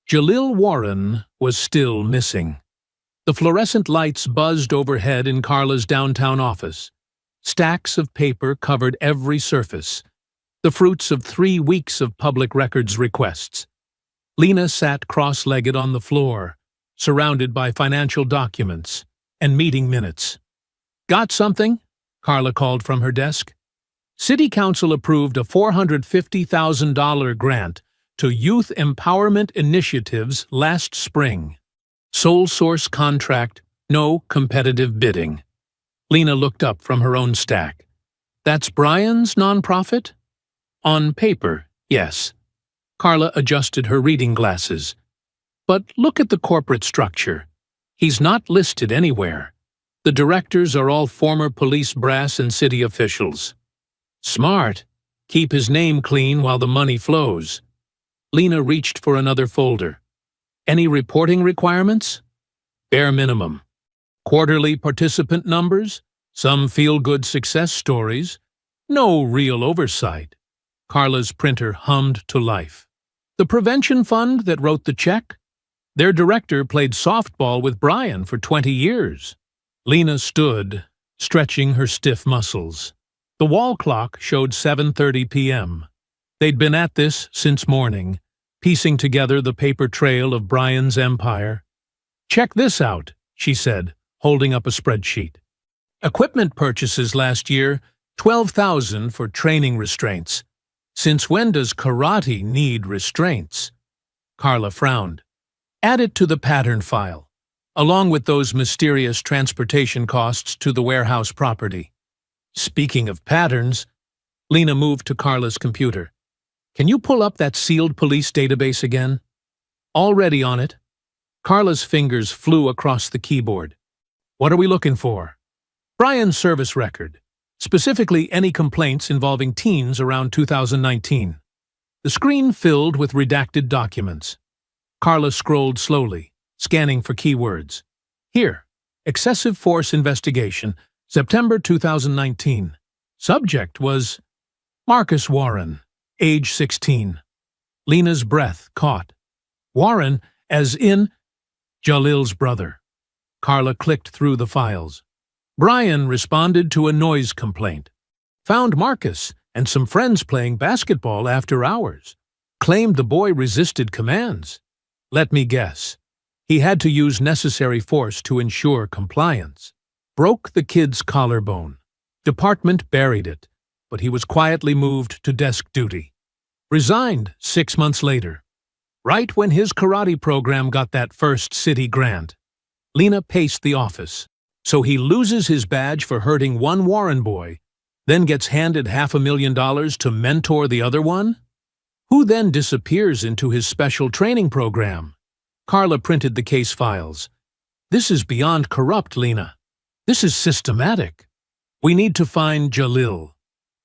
Jalil Warren was still missing. The fluorescent lights buzzed overhead in Carla's downtown office. Stacks of paper covered every surface, the fruits of 3 weeks of public records requests. Lena sat cross-legged on the floor, surrounded by financial documents and meeting minutes. "Got something?" Carla called from her desk. City Council approved a $450,000 grant to Youth Empowerment Initiatives last spring. Sole source contract, no competitive bidding. Lena looked up from her own stack. "That's Brian's nonprofit?" "On paper, yes." Carla adjusted her reading glasses. "But look at the corporate structure. He's not listed anywhere. The directors are all former police brass and city officials." "Smart. Keep his name clean while the money flows." Lena reached for another folder. "Any reporting requirements?" "Bare minimum. Quarterly participant numbers, some feel-good success stories. No real oversight." Carla's printer hummed to life. "The prevention fund that wrote the check? Their director played softball with Brian for 20 years. Lena stood, stretching her stiff muscles. The wall clock showed 7:30 p.m. They'd been at this since morning, piecing together the paper trail of Brian's empire. "Check this out," she said, holding up a spreadsheet. "Equipment purchases last year, $12,000 for training restraints. Since when does karate need restraints?" Carla frowned. "Add it to the pattern file, along with those mysterious transportation costs to the warehouse property." Speaking of patterns, Lena moved to Carla's computer. "Can you pull up that sealed police database again?" "Already on it." Carla's fingers flew across the keyboard. "What are we looking for?" "Brian's service record. Specifically any complaints involving teens around 2019. The screen filled with redacted documents. Carla scrolled slowly, scanning for keywords. "Here, excessive force investigation, September 2019. Subject was Marcus Warren, age 16. Lena's breath caught. Warren, as in Jalil's brother. Carla clicked through the files. Brian responded to a noise complaint. Found Marcus and some friends playing basketball after hours. Claimed the boy resisted commands. Let me guess. He had to use necessary force to ensure compliance. Broke the kid's collarbone. Department buried it, but he was quietly moved to desk duty. Resigned 6 months later. Right when his karate program got that first city grant. Lena paced the office. So he loses his badge for hurting one Warren boy, then gets handed $500,000 to mentor the other one? Who then disappears into his special training program? Carla printed the case files. This is beyond corrupt, Lena. This is systematic. We need to find Jalil.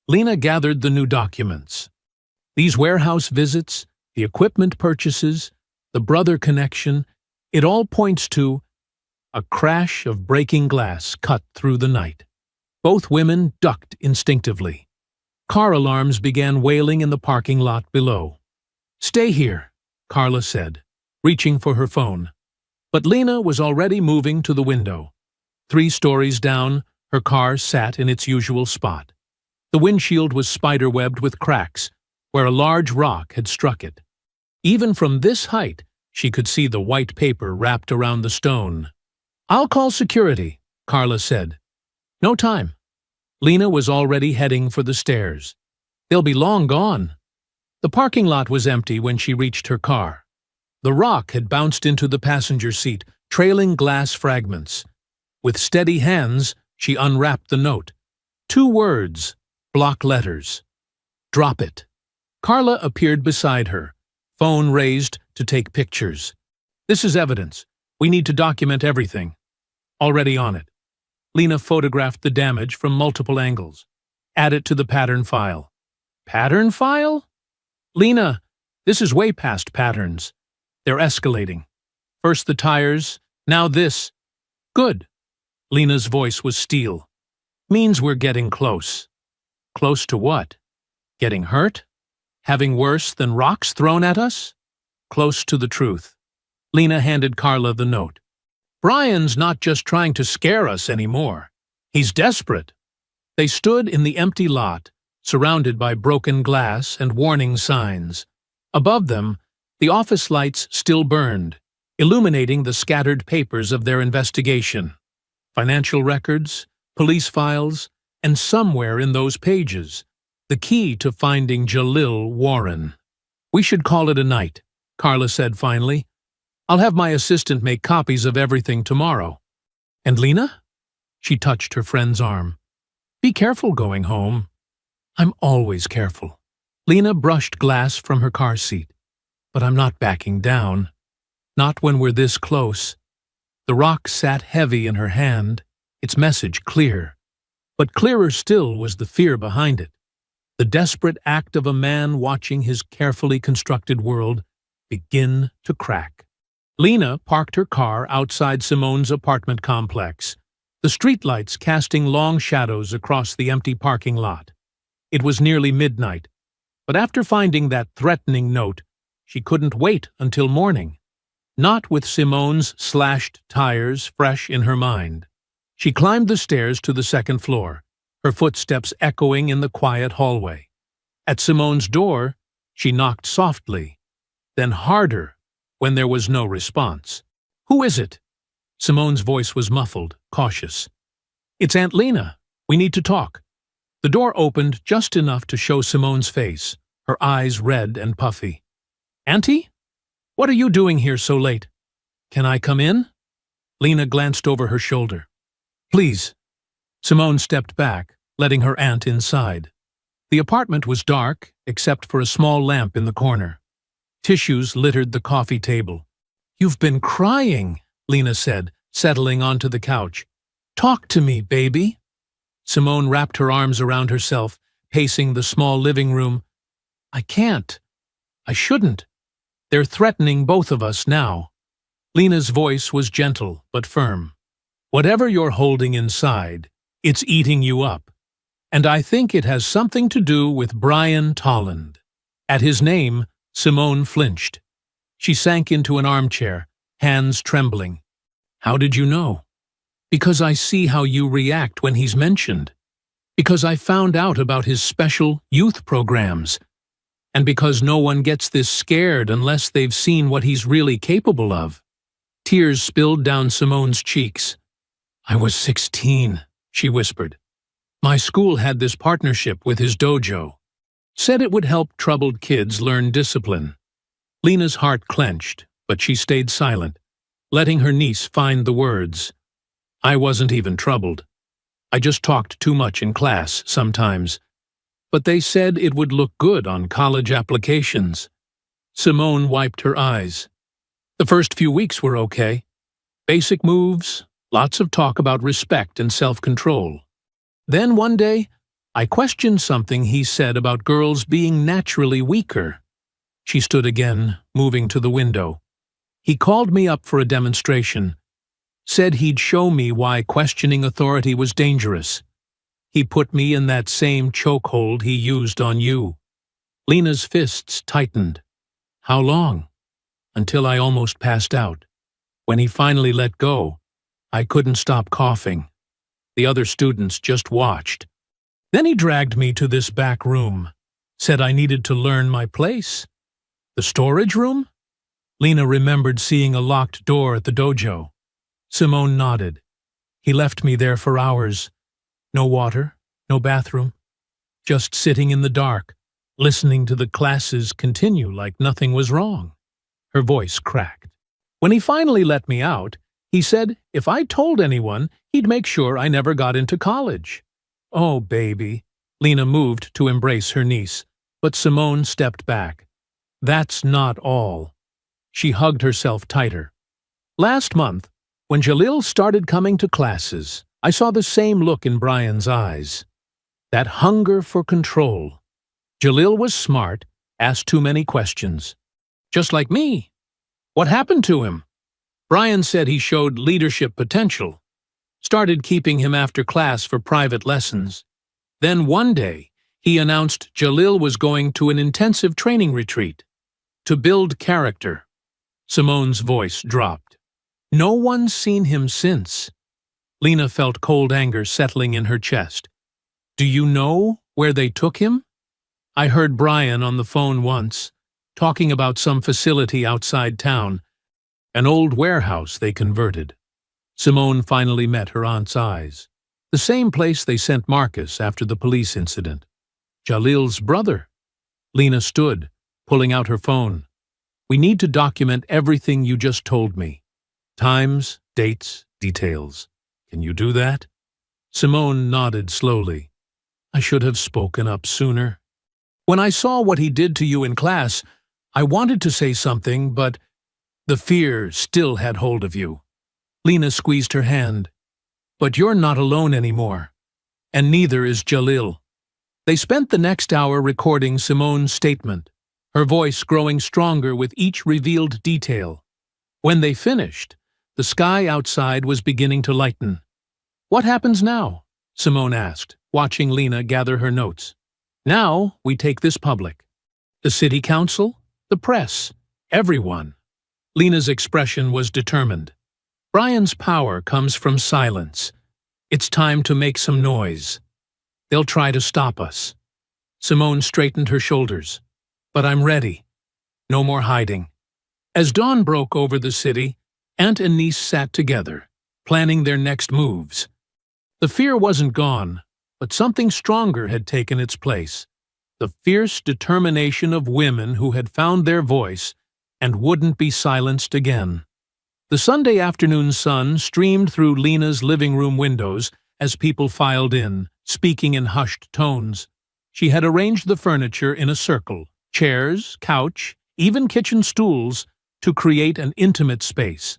Lena gathered the new documents. These warehouse visits, the equipment purchases, the brother connection, it all points to a crash of breaking glass cut through the night. Both women ducked instinctively. Car alarms began wailing in the parking lot below. "Stay here," Carla said, reaching for her phone. But Lena was already moving to the window. 3 stories down, her car sat in its usual spot. The windshield was spiderwebbed with cracks, where a large rock had struck it. Even from this height, she could see the white paper wrapped around the stone. "I'll call security," Carla said. "No time." Lena was already heading for the stairs. "They'll be long gone." The parking lot was empty when she reached her car. The rock had bounced into the passenger seat, trailing glass fragments. With steady hands, she unwrapped the note. 2 words, block letters. "Drop it." Carla appeared beside her, phone raised to take pictures. "This is evidence. We need to document everything." "Already on it." Lena photographed the damage from multiple angles. "Add it to the pattern file." "Pattern file?" "Lena, this is way past patterns. They're escalating. First the tires, now this." "Good." Lena's voice was steel. "Means we're getting close." "Close to what? Getting hurt? Having worse than rocks thrown at us?" "Close to the truth." Lena handed Carla the note. "Brian's not just trying to scare us anymore. He's desperate." They stood in the empty lot, surrounded by broken glass and warning signs. Above them, the office lights still burned, illuminating the scattered papers of their investigation. Financial records, police files, and somewhere in those pages, the key to finding Jalil Warren. "We should call it a night," Carla said finally. "I'll have my assistant make copies of everything tomorrow." "And Lena?" She touched her friend's arm. "Be careful going home." "I'm always careful." Lena brushed glass from her car seat. "But I'm not backing down. Not when we're this close." The rock sat heavy in her hand, its message clear. But clearer still was the fear behind it. The desperate act of a man watching his carefully constructed world begin to crack. Lena parked her car outside Simone's apartment complex, the streetlights casting long shadows across the empty parking lot. It was nearly midnight, but after finding that threatening note, she couldn't wait until morning. Not with Simone's slashed tires fresh in her mind. She climbed the stairs to the 2nd floor, her footsteps echoing in the quiet hallway. At Simone's door, she knocked softly, then harder, when there was no response. "Who is it?" Simone's voice was muffled, cautious. "It's Aunt Lena. We need to talk." The door opened just enough to show Simone's face, her eyes red and puffy. "Auntie? What are you doing here so late? Can I come in?" Lena glanced over her shoulder. "Please." Simone stepped back, letting her aunt inside. The apartment was dark, except for a small lamp in the corner. Tissues littered the coffee table. "You've been crying," Lena said, settling onto the couch. "Talk to me, baby." Simone wrapped her arms around herself, pacing the small living room. "I can't. I shouldn't. They're threatening both of us now." Lena's voice was gentle but firm. "Whatever you're holding inside, it's eating you up. And I think it has something to do with Brian Tolland." At his name, Simone flinched. She sank into an armchair, hands trembling. "How did you know?" "Because I see how you react when he's mentioned. Because I found out about his special youth programs. And because no one gets this scared unless they've seen what he's really capable of." Tears spilled down Simone's cheeks. "I was 16, she whispered. "My school had this partnership with his dojo. Said it would help troubled kids learn discipline. Lena's heart clenched, but she stayed silent, letting her niece find the words. I wasn't even troubled. I just talked too much in class sometimes. But they said it would look good on college applications. Simone wiped her eyes. The first few weeks were okay. Basic moves, lots of talk about respect and self-control. Then one day, I questioned something he said about girls being naturally weaker. She stood again, moving to the window. He called me up for a demonstration, said he'd show me why questioning authority was dangerous. He put me in that same chokehold he used on you. Lena's fists tightened. How long? Until I almost passed out. When he finally let go, I couldn't stop coughing. The other students just watched. Then he dragged me to this back room, said I needed to learn my place. The storage room? Lena remembered seeing a locked door at the dojo. Simone nodded. He left me there for hours. No water, no bathroom. Just sitting in the dark, listening to the classes continue like nothing was wrong. Her voice cracked. When he finally let me out, he said if I told anyone, he'd make sure I never got into college. Oh, baby. Lena moved to embrace her niece, but Simone stepped back. That's not all. She hugged herself tighter. Last month, when Jalil started coming to classes, I saw the same look in Brian's eyes. That hunger for control. Jalil was smart, asked too many questions. Just like me. What happened to him? Brian said he showed leadership potential. Started keeping him after class for private lessons. Then one day, he announced Jalil was going to an intensive training retreat. To build character. Simone's voice dropped. No one's seen him since. Lena felt cold anger settling in her chest. Do you know where they took him? I heard Brian on the phone once, talking about some facility outside town, an old warehouse they converted. Simone finally met her aunt's eyes. The same place they sent Marcus after the police incident. Jalil's brother. Lena stood, pulling out her phone. We need to document everything you just told me. Times, dates, details. Can you do that? Simone nodded slowly. I should have spoken up sooner. When I saw what he did to you in class, I wanted to say something, but the fear still had hold of you. Lena squeezed her hand. But you're not alone anymore. And neither is Jalil. They spent the next hour recording Simone's statement, her voice growing stronger with each revealed detail. When they finished, the sky outside was beginning to lighten. What happens now? Simone asked, watching Lena gather her notes. Now we take this public. The city council, the press, everyone. Lena's expression was determined. Brian's power comes from silence. It's time to make some noise. They'll try to stop us. Simone straightened her shoulders. But I'm ready. No more hiding. As dawn broke over the city, aunt and niece sat together, planning their next moves. The fear wasn't gone, but something stronger had taken its place. The fierce determination of women who had found their voice and wouldn't be silenced again. The Sunday afternoon sun streamed through Lena's living room windows as people filed in, speaking in hushed tones. She had arranged the furniture in a circle, chairs, couch, even kitchen stools, to create an intimate space.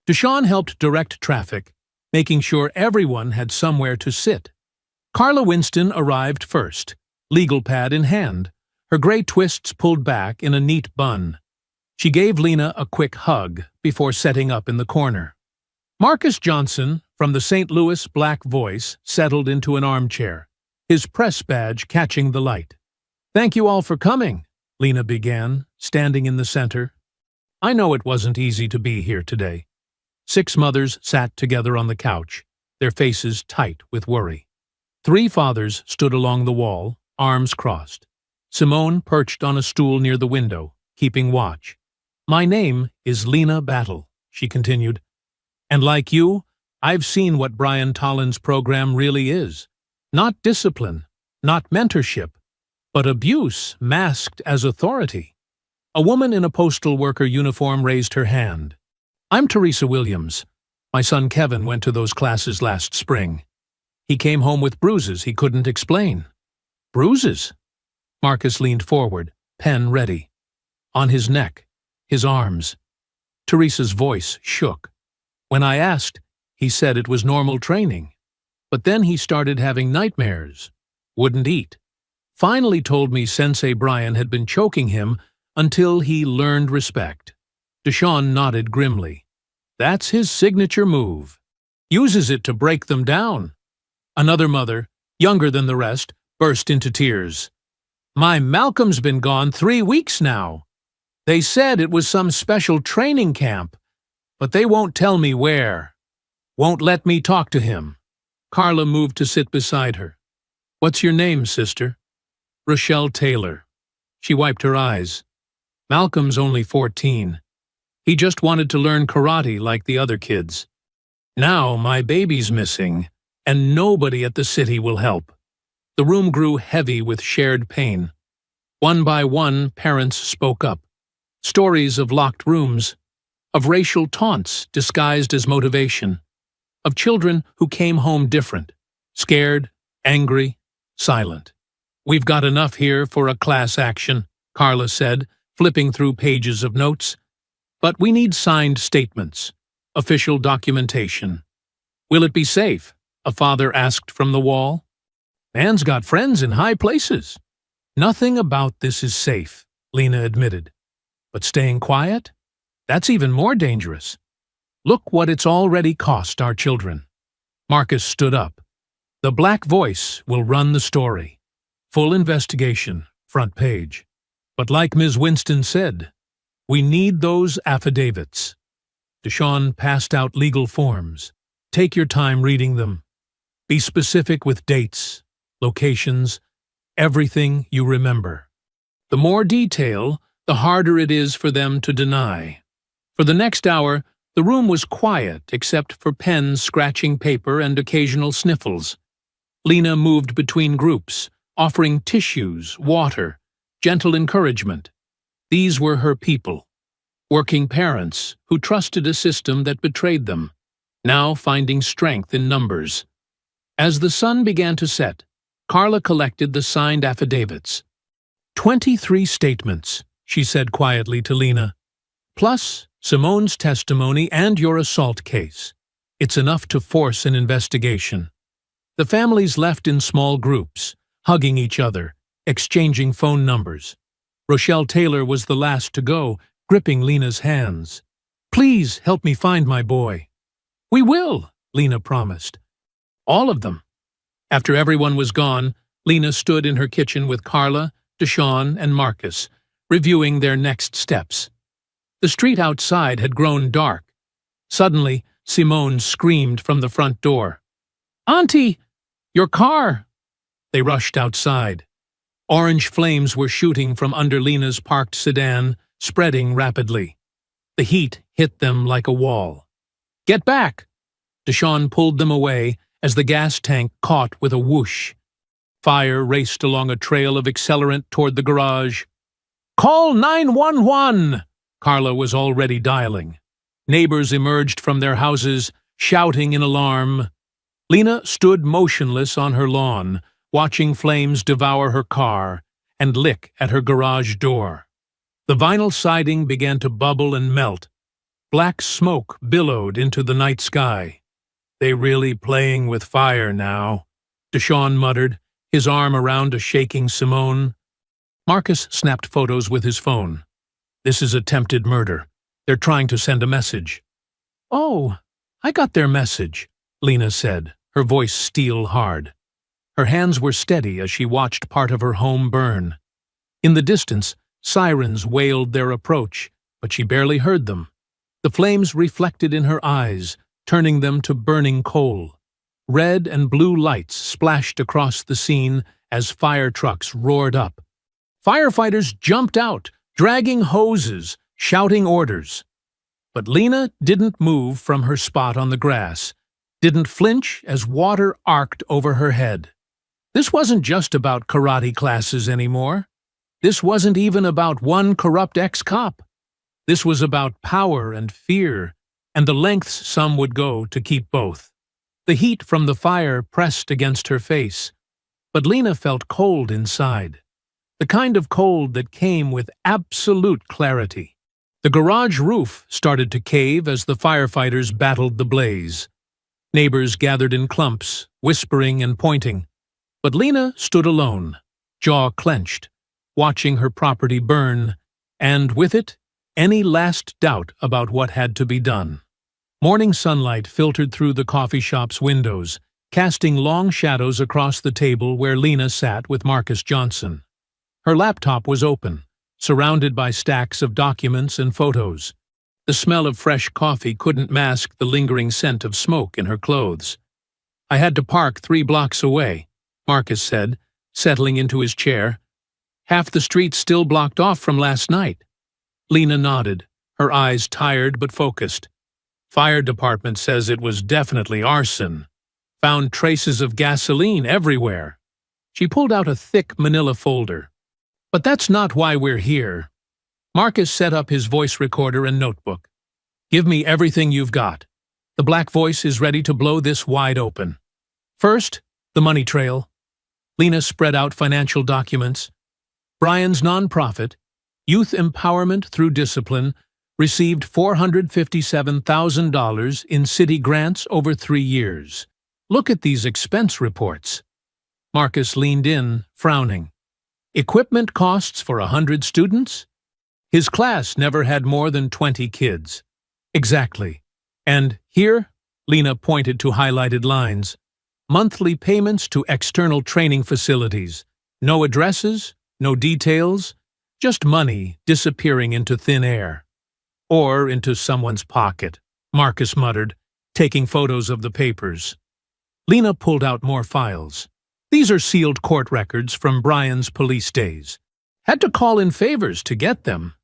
Deshawn helped direct traffic, making sure everyone had somewhere to sit. Carla Winston arrived first, legal pad in hand, her gray twists pulled back in a neat bun. She gave Lena a quick hug before setting up in the corner. Marcus Johnson, from the St. Louis Black Voice, settled into an armchair, his press badge catching the light. Thank you all for coming, Lena began, standing in the center. I know it wasn't easy to be here today. 6 mothers sat together on the couch, their faces tight with worry. 3 fathers stood along the wall, arms crossed. Simone perched on a stool near the window, keeping watch. My name is Lena Battle, she continued. And like you, I've seen what Brian Tollin's program really is. Not discipline, not mentorship, but abuse masked as authority. A woman in a postal worker uniform raised her hand. "I'm Teresa Williams. My son Kevin went to those classes last spring. He came home with bruises he couldn't explain." "Bruises?" Marcus leaned forward, pen ready. On his neck, his arms. Teresa's voice shook. "When I asked, he said it was normal training. But then he started having nightmares. Wouldn't eat. Finally told me Sensei Brian had been choking him until he learned respect." Deshawn nodded grimly. "That's his signature move. Uses it to break them down." Another mother, younger than the rest, burst into tears. "My Malcolm's been gone 3 weeks now. They said it was some special training camp, but they won't tell me where. Won't let me talk to him." Carla moved to sit beside her. "What's your name, sister?" "Rochelle Taylor." She wiped her eyes. "Malcolm's only 14. He just wanted to learn karate like the other kids. Now my baby's missing, and nobody at the city will help." The room grew heavy with shared pain. One by one, parents spoke up. Stories of locked rooms, of racial taunts disguised as motivation, of children who came home different, scared, angry, silent. "We've got enough here for a class action," Carla said, flipping through pages of notes. "But we need signed statements, official documentation." "Will it be safe?" a father asked from the wall. "Man's got friends in high places." "Nothing about this is safe," Lena admitted. "But staying quiet? That's even more dangerous. Look what it's already cost our children." Marcus stood up. "The Black Voice will run the story. Full investigation, front page. But like Ms. Winston said, we need those affidavits." Deshawn passed out legal forms. "Take your time reading them. Be specific with dates, locations, everything you remember. The more detail, the harder it is for them to deny." For the next hour, the room was quiet except for pens scratching paper and occasional sniffles. Lena moved between groups, offering tissues, water, gentle encouragement. These were her people. Working parents who trusted a system that betrayed them, now finding strength in numbers. As the sun began to set, Carla collected the signed affidavits. 23 statements, she said quietly to Lena, plus Simone's testimony and your assault case. It's enough to force an investigation. The families left in small groups, hugging each other, exchanging phone numbers. Rochelle Taylor was the last to go, gripping Lena's hands. "Please help me find my boy." "We will," Lena promised. "All of them." After everyone was gone, Lena stood in her kitchen with Carla, Deshawn, and Marcus, reviewing their next steps. The street outside had grown dark. Suddenly, Simone screamed from the front door. "Auntie! Your car!" They rushed outside. Orange flames were shooting from under Lena's parked sedan, spreading rapidly. The heat hit them like a wall. "Get back!" Deshawn pulled them away as the gas tank caught with a whoosh. Fire raced along a trail of accelerant toward the garage. "Call 911!" Carla was already dialing. Neighbors emerged from their houses, shouting in alarm. Lena stood motionless on her lawn, watching flames devour her car and lick at her garage door. The vinyl siding began to bubble and melt. Black smoke billowed into the night sky. "They really playing with fire now," Deshawn muttered, his arm around a shaking Simone. Marcus snapped photos with his phone. "This is attempted murder. They're trying to send a message." "Oh, I got their message," Lena said, her voice steel hard. Her hands were steady as she watched part of her home burn. In the distance, sirens wailed their approach, but she barely heard them. The flames reflected in her eyes, turning them to burning coal. Red and blue lights splashed across the scene as fire trucks roared up. Firefighters jumped out, dragging hoses, shouting orders. But Lena didn't move from her spot on the grass, didn't flinch as water arced over her head. This wasn't just about karate classes anymore. This wasn't even about one corrupt ex-cop. This was about power and fear, and the lengths some would go to keep both. The heat from the fire pressed against her face, but Lena felt cold inside. The kind of cold that came with absolute clarity. The garage roof started to cave as the firefighters battled the blaze. Neighbors gathered in clumps, whispering and pointing. But Lena stood alone, jaw clenched, watching her property burn, and with it, any last doubt about what had to be done. Morning sunlight filtered through the coffee shop's windows, casting long shadows across the table where Lena sat with Marcus Johnson. Her laptop was open, surrounded by stacks of documents and photos. The smell of fresh coffee couldn't mask the lingering scent of smoke in her clothes. "I had to park 3 blocks away," Marcus said, settling into his chair. "Half the street's still blocked off from last night." Lena nodded, her eyes tired but focused. "Fire department says it was definitely arson. Found traces of gasoline everywhere." She pulled out a thick manila folder. "But that's not why we're here." Marcus set up his voice recorder and notebook. "Give me everything you've got. The Black Voice is ready to blow this wide open." First, the money trail. Lena spread out financial documents. Brian's nonprofit, Youth Empowerment Through Discipline, received $457,000 in city grants over 3 years. "Look at these expense reports." Marcus leaned in, frowning. "Equipment costs for 100 students? His class never had more than 20 kids." "Exactly. And here," Lena pointed to highlighted lines, "monthly payments to external training facilities. No addresses, no details, just money disappearing into thin air." "Or into someone's pocket," Marcus muttered, taking photos of the papers. Lena pulled out more files. "These are sealed court records from Brian's police days. Had to call in favors to get them."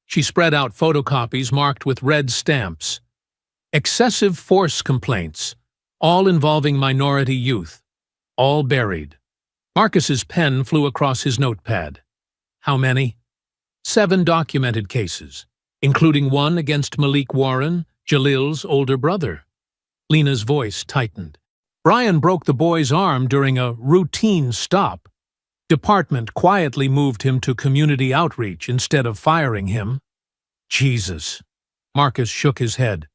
She spread out photocopies marked with red stamps. "Excessive force complaints, all involving minority youth. All buried." Marcus's pen flew across his notepad. "How many?" 7 documented cases, including one against Malik Warren, Jalil's older brother. Lena's voice tightened. "Brian broke the boy's arm during a routine stop. Department quietly moved him to community outreach instead of firing him." "Jesus." Marcus shook his head.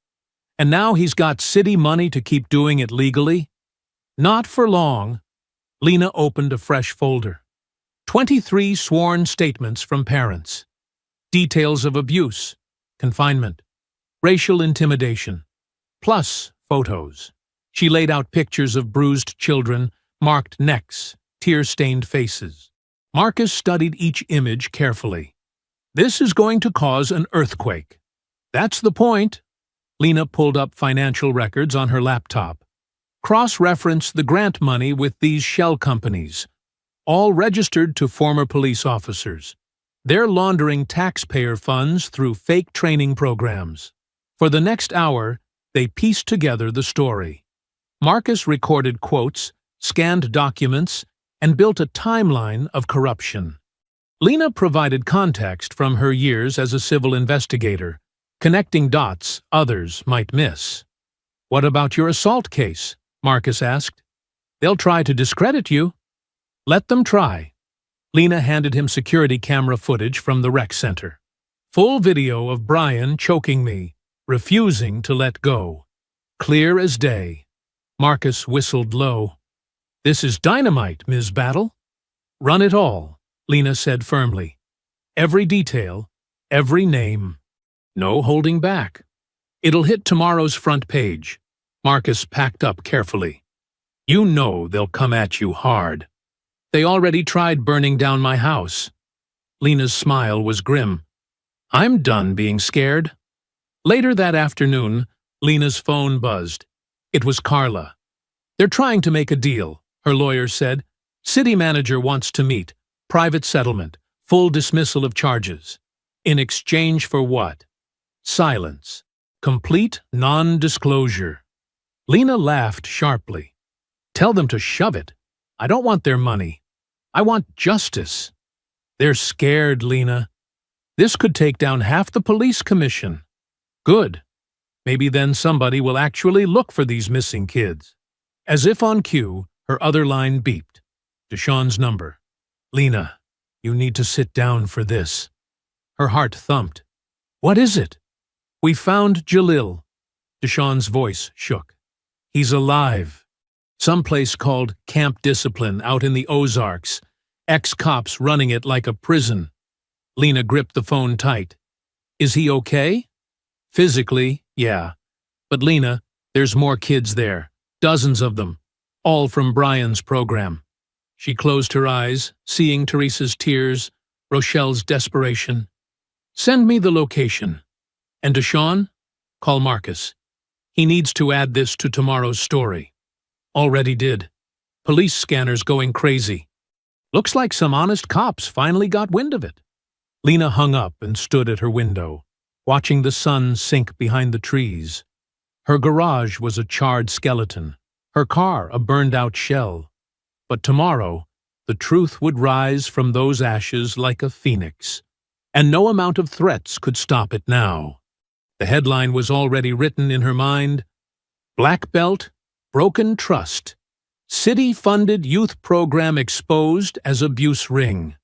"And now he's got city money to keep doing it legally?" "Not for long." Lena opened a fresh folder. 23 sworn statements from parents. Details of abuse, confinement, racial intimidation, plus photos. She laid out pictures of bruised children, marked necks, tear-stained faces. Marcus studied each image carefully. "This is going to cause an earthquake." "That's the point." Lena pulled up financial records on her laptop. "Cross-reference the grant money with these shell companies, all registered to former police officers. They're laundering taxpayer funds through fake training programs." For the next hour, they pieced together the story. Marcus recorded quotes, scanned documents, and built a timeline of corruption. Lena provided context from her years as a civil investigator, connecting dots others might miss. "What about your assault case?" Marcus asked. "They'll try to discredit you." "Let them try." Lena handed him security camera footage from the rec center. Full video of Brian choking me, refusing to let go. Clear as day. Marcus whistled low. "This is dynamite, Ms. Battle." "Run it all," Lena said firmly. "Every detail, every name. No holding back. It'll hit tomorrow's front page." Marcus packed up carefully. "You know they'll come at you hard. They already tried burning down my house." Lena's smile was grim. "I'm done being scared." Later that afternoon, Lena's phone buzzed. It was Carla. "They're trying to make a deal," her lawyer said. "City manager wants to meet. Private settlement. Full dismissal of charges. In exchange for what? Silence. Complete non-disclosure." Lena laughed sharply. "Tell them to shove it. I don't want their money. I want justice." They're scared, Lena. This could take down half the police commission. Good. Maybe then somebody will actually look for these missing kids. As if on cue, her other line beeped. Deshawn's number. Lena, you need to sit down for this. Her heart thumped. What is it? We found Jalil. Deshawn's voice shook. He's alive. Someplace called Camp Discipline out in the Ozarks. Ex-cops running it like a prison. Lena gripped the phone tight. Is he okay? Physically, yeah. But Lena, there's more kids there. Dozens of them. All from Brian's program. She closed her eyes, seeing Teresa's tears, Rochelle's desperation. Send me the location. And Deshawn? Call Marcus. He needs to add this to tomorrow's story. Already did. Police scanners going crazy. Looks like some honest cops finally got wind of it. Lena hung up and stood at her window, watching the sun sink behind the trees. Her garage was a charred skeleton, her car a burned-out shell. But tomorrow, the truth would rise from those ashes like a phoenix, and no amount of threats could stop it now. The headline was already written in her mind. Black Belt, Broken Trust. City-funded youth program exposed as abuse ring.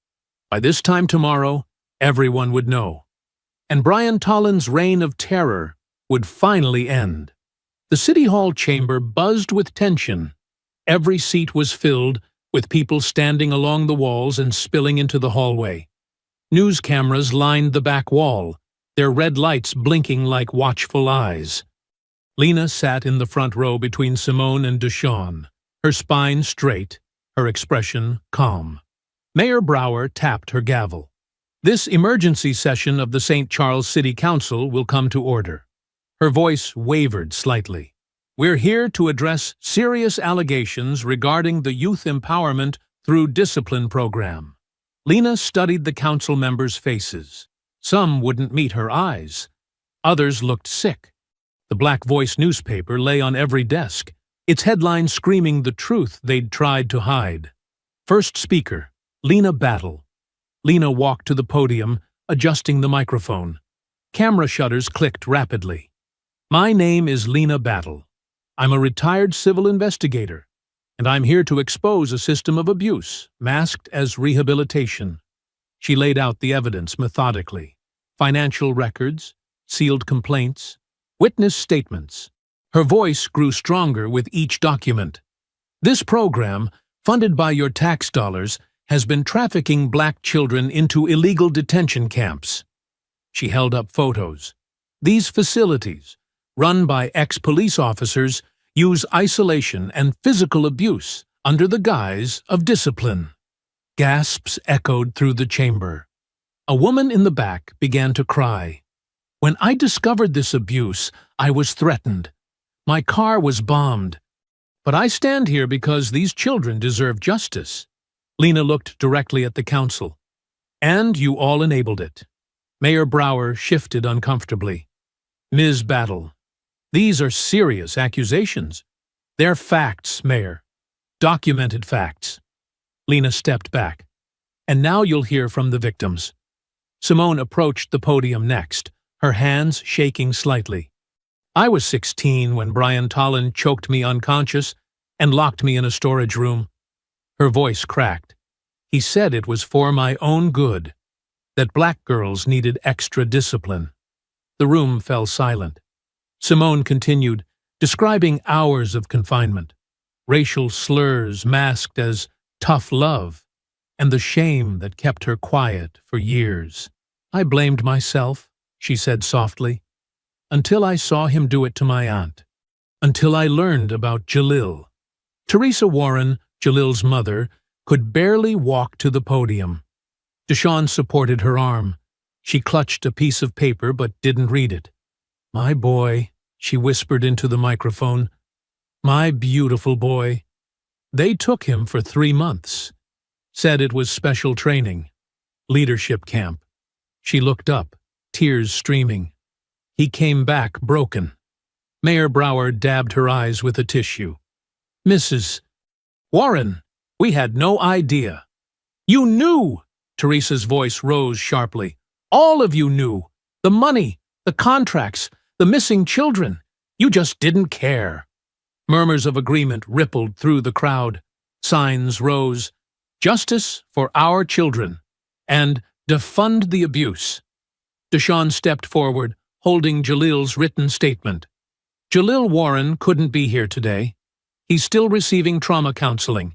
By this time tomorrow, everyone would know. And Brian Tollin's reign of terror would finally end. The City Hall chamber buzzed with tension. Every seat was filled, with people standing along the walls and spilling into the hallway. News cameras lined the back wall, their red lights blinking like watchful eyes. Lena sat in the front row between Simone and Deshawn, her spine straight, her expression calm. Mayor Brower tapped her gavel. This emergency session of the St. Charles City Council will come to order. Her voice wavered slightly. We're here to address serious allegations regarding the Youth Empowerment Through Discipline program. Lena studied the council members' faces. Some wouldn't meet her eyes. Others looked sick. The Black Voice newspaper lay on every desk, its headline screaming the truth they'd tried to hide. First speaker, Lena Battle. Lena walked to the podium, adjusting the microphone. Camera shutters clicked rapidly. My name is Lena Battle. I'm a retired civil investigator, and I'm here to expose a system of abuse, masked as rehabilitation. She laid out the evidence methodically. Financial records, sealed complaints, witness statements. Her voice grew stronger with each document. This program, funded by your tax dollars, has been trafficking black children into illegal detention camps. She held up photos. These facilities, run by ex-police officers, use isolation and physical abuse under the guise of discipline. Gasps echoed through the chamber. A woman in the back began to cry. When I discovered this abuse, I was threatened. My car was bombed. But I stand here because these children deserve justice. Lena looked directly at the council. And you all enabled it. Mayor Brower shifted uncomfortably. Ms. Battle, these are serious accusations. They're facts, Mayor. Documented facts. Lena stepped back. And now you'll hear from the victims. Simone approached the podium next, her hands shaking slightly. I was 16 when Brian Tollin choked me unconscious and locked me in a storage room. Her voice cracked. He said it was for my own good, that black girls needed extra discipline. The room fell silent. Simone continued, describing hours of confinement, racial slurs masked as tough love, and the shame that kept her quiet for years. I blamed myself, she said softly, until I saw him do it to my aunt, until I learned about Jalil. Teresa Warren, Jalil's mother, could barely walk to the podium. Deshawn supported her arm. She clutched a piece of paper but didn't read it. My boy, she whispered into the microphone. My beautiful boy. They took him for 3 months. Said it was special training. Leadership camp. She looked up, tears streaming. He came back broken. Mayor Brower dabbed her eyes with a tissue. Mrs. Warren, we had no idea. You knew! Teresa's voice rose sharply. All of you knew. The money, the contracts, the missing children. You just didn't care. Murmurs of agreement rippled through the crowd. Signs rose. Justice for our children. And defund the abuse. Deshawn stepped forward, holding Jalil's written statement. Jalil Warren couldn't be here today. He's still receiving trauma counseling.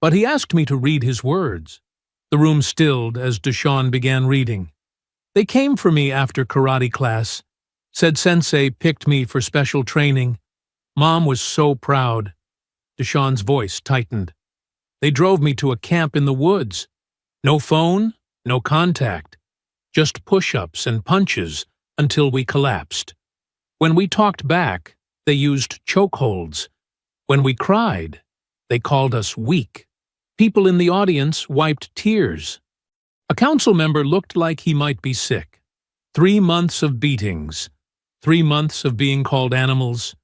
But he asked me to read his words. The room stilled as Deshawn began reading. They came for me after karate class. Said Sensei picked me for special training. Mom was so proud. Deshawn's voice tightened. They drove me to a camp in the woods. No phone, no contact. Just push-ups and punches until we collapsed. When we talked back, they used chokeholds. When we cried, they called us weak. People in the audience wiped tears. A council member looked like he might be sick. 3 months of beatings. 3 months of being called animals.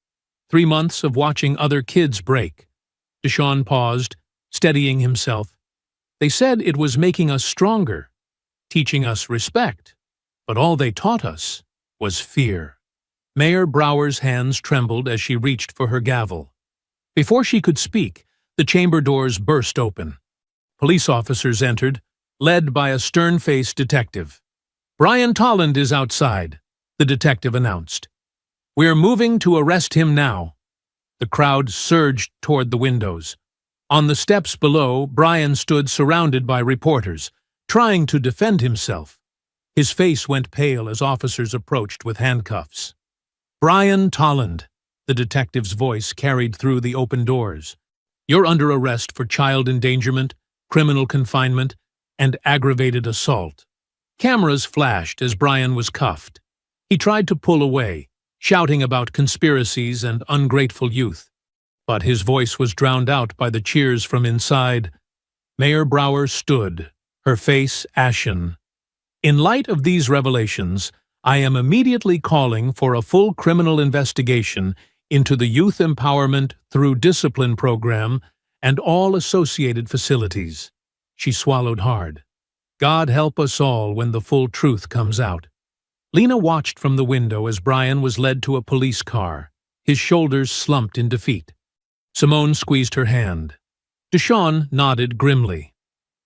3 months of watching other kids break. Deshawn paused, steadying himself. They said it was making us stronger, teaching us respect, but all they taught us was fear. Mayor Brower's hands trembled as she reached for her gavel. Before she could speak, the chamber doors burst open. Police officers entered, led by a stern-faced detective. Brian Tolland is outside, the detective announced. We're moving to arrest him now. The crowd surged toward the windows. On the steps below, Brian stood surrounded by reporters, trying to defend himself. His face went pale as officers approached with handcuffs. Brian Tolland, the detective's voice carried through the open doors. You're under arrest for child endangerment, criminal confinement, and aggravated assault. Cameras flashed as Brian was cuffed. He tried to pull away, shouting about conspiracies and ungrateful youth. But his voice was drowned out by the cheers from inside. Mayor Brower stood, her face ashen. In light of these revelations, I am immediately calling for a full criminal investigation into the Youth Empowerment Through Discipline program and all associated facilities. She swallowed hard. God help us all when the full truth comes out. Lena watched from the window as Brian was led to a police car. His shoulders slumped in defeat. Simone squeezed her hand. Deshawn nodded grimly.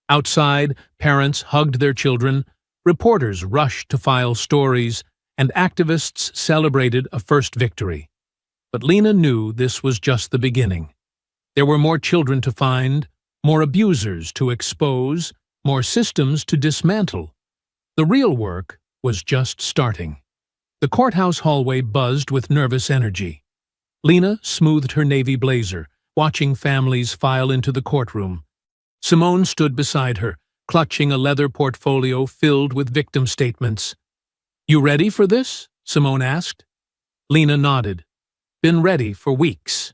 Outside, parents hugged their children, reporters rushed to file stories, and activists celebrated a first victory. But Lena knew this was just the beginning. There were more children to find, more abusers to expose, more systems to dismantle. The real work was just starting. The courthouse hallway buzzed with nervous energy. Lena smoothed her navy blazer, watching families file into the courtroom. Simone stood beside her, clutching a leather portfolio filled with victim statements. You ready for this? Simone asked. Lena nodded. Been ready for weeks.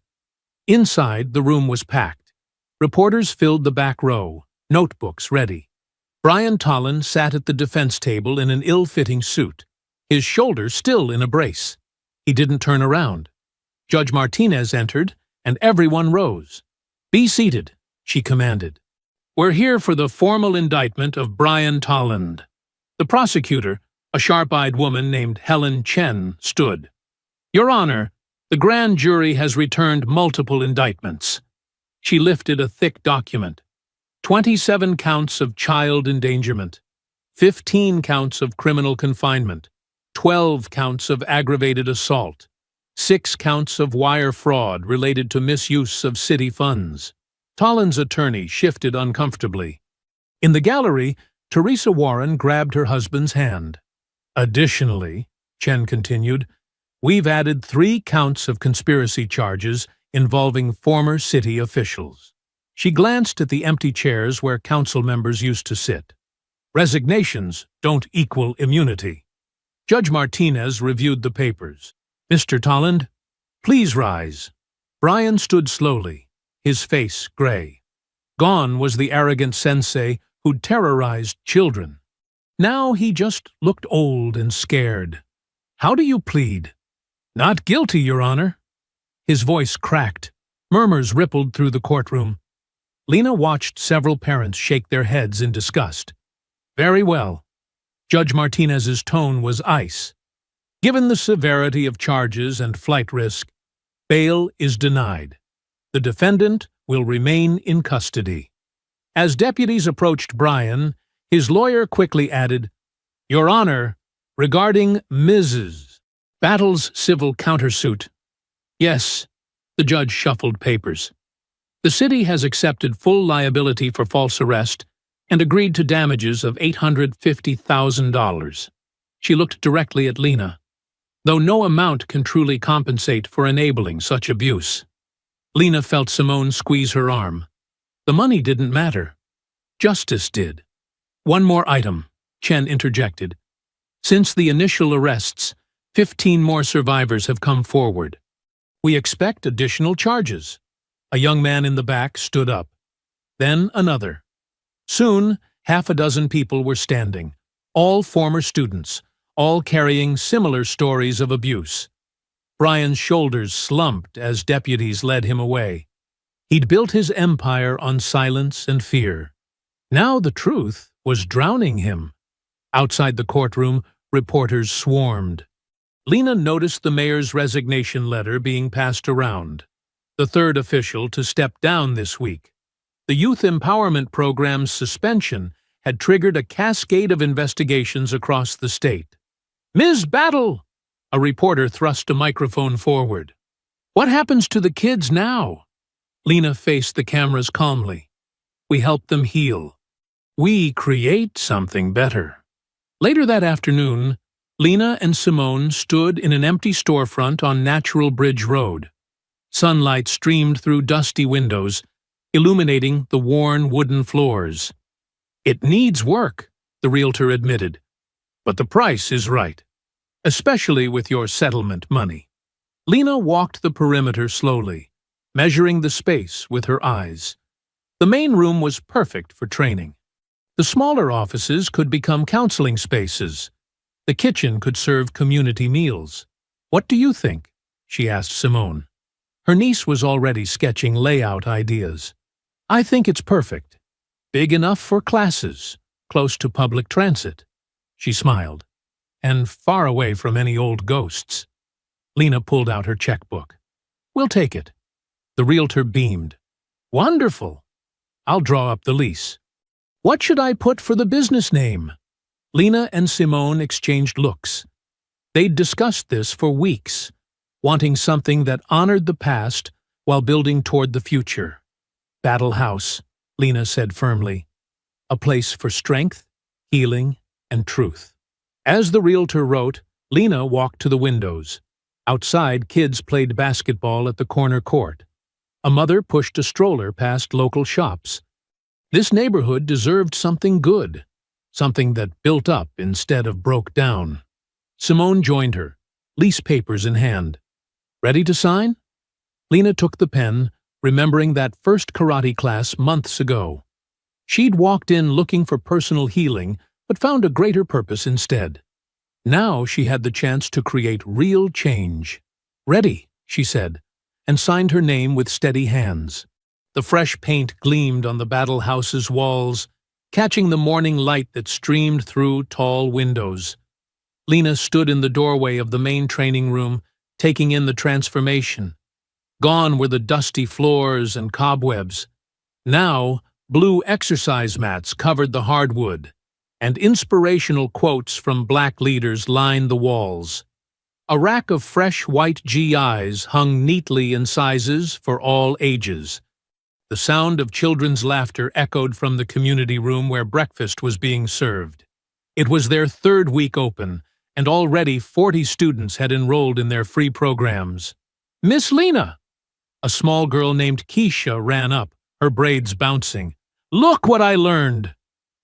Inside, the room was packed. Reporters filled the back row, notebooks ready. Brian Tolland sat at the defense table in an ill-fitting suit, his shoulder still in a brace. He didn't turn around. Judge Martinez entered, and everyone rose. Be seated, she commanded. We're here for the formal indictment of Brian Tolland. The prosecutor, a sharp-eyed woman named Helen Chen, stood. Your Honor, the grand jury has returned multiple indictments. She lifted a thick document. 27 counts of child endangerment, 15 counts of criminal confinement, 12 counts of aggravated assault, 6 counts of wire fraud related to misuse of city funds. Tolland's attorney shifted uncomfortably. In the gallery, Teresa Warren grabbed her husband's hand. Additionally, Chen continued, we've added 3 counts of conspiracy charges involving former city officials. She glanced at the empty chairs where council members used to sit. Resignations don't equal immunity. Judge Martinez reviewed the papers. Mr. Tolland, please rise. Brian stood slowly, his face gray. Gone was the arrogant sensei who'd terrorized children. Now he just looked old and scared. How do you plead? Not guilty, Your Honor. His voice cracked. Murmurs rippled through the courtroom. Lena watched several parents shake their heads in disgust. Very well. Judge Martinez's tone was ice. Given the severity of charges and flight risk, bail is denied. The defendant will remain in custody. As deputies approached Brian, his lawyer quickly added, Your Honor, regarding Mrs. Battle's civil countersuit. Yes, the judge shuffled papers. The city has accepted full liability for false arrest and agreed to damages of $850,000. She looked directly at Lena, though no amount can truly compensate for enabling such abuse. Lena felt Simone squeeze her arm. The money didn't matter. Justice did. One more item, Chen interjected. Since the initial arrests, 15 more survivors have come forward. We expect additional charges. A young man in the back stood up. Then another. Soon, half a dozen people were standing, all former students, all carrying similar stories of abuse. Brian's shoulders slumped as deputies led him away. He'd built his empire on silence and fear. Now the truth was drowning him. Outside the courtroom, reporters swarmed. Lena noticed the mayor's resignation letter being passed around, the third official to step down this week. The Youth Empowerment Program's suspension had triggered a cascade of investigations across the state. Ms. Battle! A reporter thrust a microphone forward. What happens to the kids now? Lena faced the cameras calmly. We help them heal. We create something better. Later that afternoon, Lena and Simone stood in an empty storefront on Natural Bridge Road. Sunlight streamed through dusty windows, illuminating the worn wooden floors. It needs work, the realtor admitted, but the price is right, especially with your settlement money. Lena walked the perimeter slowly, measuring the space with her eyes. The main room was perfect for training. The smaller offices could become counseling spaces. The kitchen could serve community meals. What do you think? She asked Simone. Her niece was already sketching layout ideas. I think it's perfect. Big enough for classes, close to public transit. She smiled. And far away from any old ghosts. Lena pulled out her checkbook. We'll take it. The realtor beamed. Wonderful. I'll draw up the lease. What should I put for the business name? Lena and Simone exchanged looks. They'd discussed this for weeks, wanting something that honored the past while building toward the future. Battle House, Lena said firmly. A place for strength, healing, and truth. As the realtor wrote, Lena walked to the windows. Outside, kids played basketball at the corner court. A mother pushed a stroller past local shops. This neighborhood deserved something good, something that built up instead of broke down. Simone joined her, lease papers in hand. Ready to sign? Lena took the pen, remembering that first karate class months ago. She'd walked in looking for personal healing, but found a greater purpose instead. Now she had the chance to create real change. Ready, she said, and signed her name with steady hands. The fresh paint gleamed on the Battle House's walls, catching the morning light that streamed through tall windows. Lena stood in the doorway of the main training room, taking in the transformation. Gone were the dusty floors and cobwebs. Now, blue exercise mats covered the hardwood, and inspirational quotes from Black leaders lined the walls. A rack of fresh white GIs hung neatly in sizes for all ages. The sound of children's laughter echoed from the community room where breakfast was being served. It was their third week open, and already 40 students had enrolled in their free programs. Miss Lena! A small girl named Keisha ran up, her braids bouncing. Look what I learned!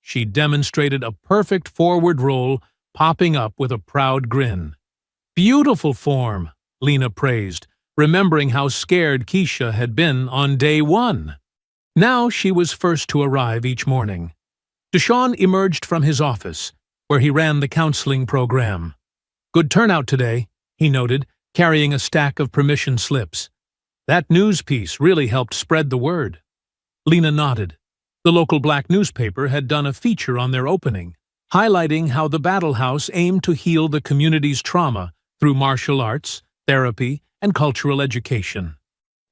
She demonstrated a perfect forward roll, popping up with a proud grin. Beautiful form, Lena praised, remembering how scared Keisha had been on day one. Now she was first to arrive each morning. Deshaun emerged from his office, where he ran the counseling program. Good turnout today, he noted, carrying a stack of permission slips. That news piece really helped spread the word. Lena nodded. The local black newspaper had done a feature on their opening. highlighting how the Battle House aimed to heal the community's trauma through martial arts, therapy, and cultural education.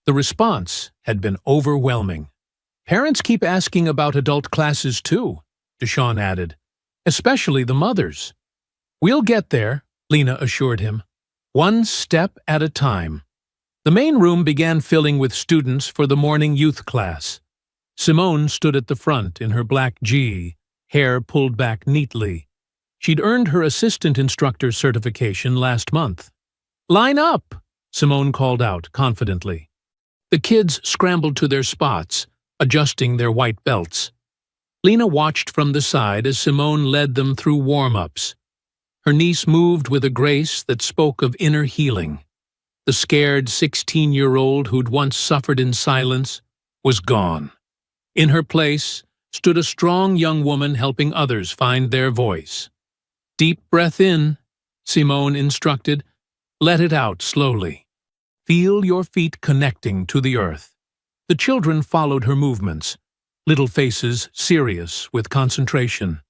The response had been overwhelming. Parents keep asking about adult classes too, Deshawn added, especially the mothers. We'll get there, Lena assured him, one step at a time. The main room began filling with students for the morning youth class. Simone stood at the front in her black G, hair pulled back neatly. She'd earned her assistant instructor certification last month. "Line up!" Simone called out confidently. The kids scrambled to their spots, adjusting their white belts. Lena watched from the side as Simone led them through warm-ups. Her niece moved with a grace that spoke of inner healing. The scared 16-year-old who'd once suffered in silence was gone. In her place stood a strong young woman helping others find their voice. "Deep breath in," Simone instructed. "Let it out slowly. Feel your feet connecting to the earth." The children followed her movements, little faces serious with concentration.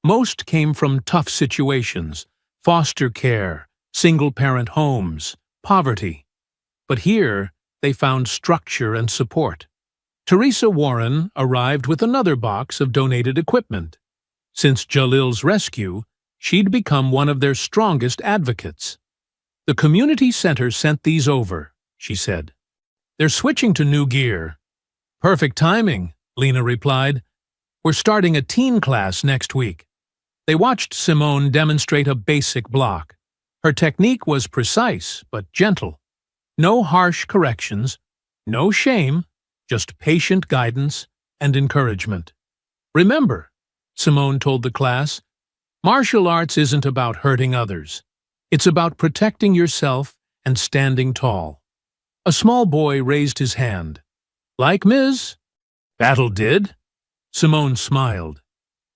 Most came from tough situations, foster care, single-parent homes, poverty. But here they found structure and support. Teresa Warren arrived with another box of donated equipment. Since Jalil's rescue, she'd become one of their strongest advocates. "The community center sent these over," she said. "They're switching to new gear." "Perfect timing," Lena replied. "We're starting a teen class next week." They watched Simone demonstrate a basic block. Her technique was precise but gentle. No harsh corrections, no shame, just patient guidance and encouragement. "Remember," Simone told the class, "martial arts isn't about hurting others. It's about protecting yourself and standing tall." A small boy raised his hand. "Like Ms. Battle did?" Simone smiled.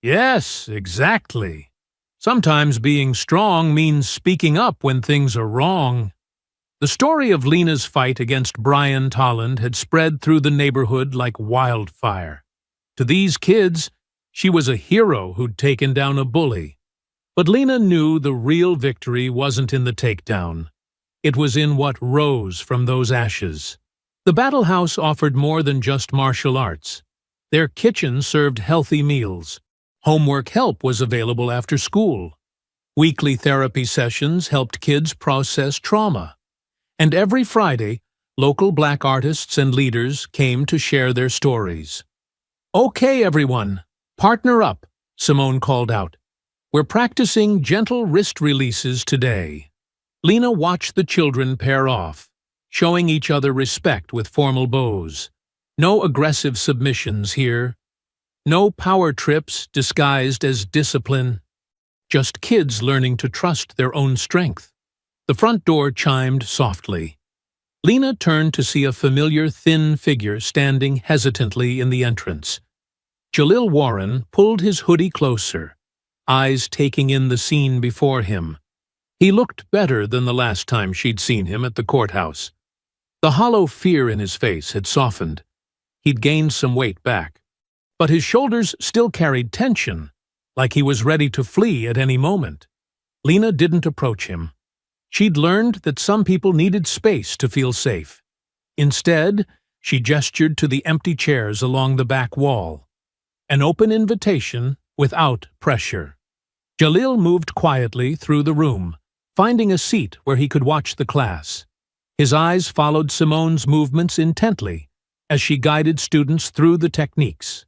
"Yes, exactly. Sometimes being strong means speaking up when things are wrong." The story of Lena's fight against Brian Tolland had spread through the neighborhood like wildfire. To these kids, she was a hero who'd taken down a bully. But Lena knew the real victory wasn't in the takedown. It was in what rose from those ashes. The Battle House offered more than just martial arts. Their kitchen served healthy meals. Homework help was available after school. Weekly therapy sessions helped kids process trauma. And every Friday, local Black artists and leaders came to share their stories. "Okay, everyone, partner up," Simone called out. "We're practicing gentle wrist releases today." Lena watched the children pair off, showing each other respect with formal bows. No aggressive submissions here. No power trips disguised as discipline. Just kids learning to trust their own strength. The front door chimed softly. Lena turned to see a familiar thin figure standing hesitantly in the entrance. Jalil Warren pulled his hoodie closer, eyes taking in the scene before him. He looked better than the last time she'd seen him at the courthouse. The hollow fear in his face had softened. He'd gained some weight back. But his shoulders still carried tension, like he was ready to flee at any moment. Lena didn't approach him. She'd learned that some people needed space to feel safe. Instead, she gestured to the empty chairs along the back wall. An open invitation without pressure. Jalil moved quietly through the room, finding a seat where he could watch the class. His eyes followed Simone's movements intently as she guided students through the techniques.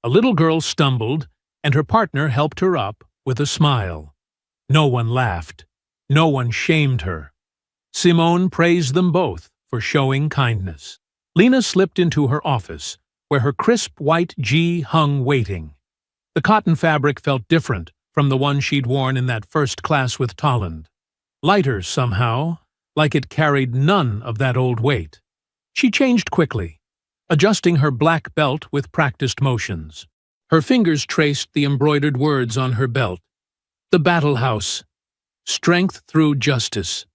A little girl stumbled, and her partner helped her up with a smile. No one laughed. No one shamed her. Simone praised them both for showing kindness. Lena slipped into her office, where her crisp white G hung waiting. The cotton fabric felt different from the one she'd worn in that first class with Tolland. Lighter somehow, like it carried none of that old weight. She changed quickly, adjusting her black belt with practiced motions. Her fingers traced the embroidered words on her belt. The Battle House. Strength through justice.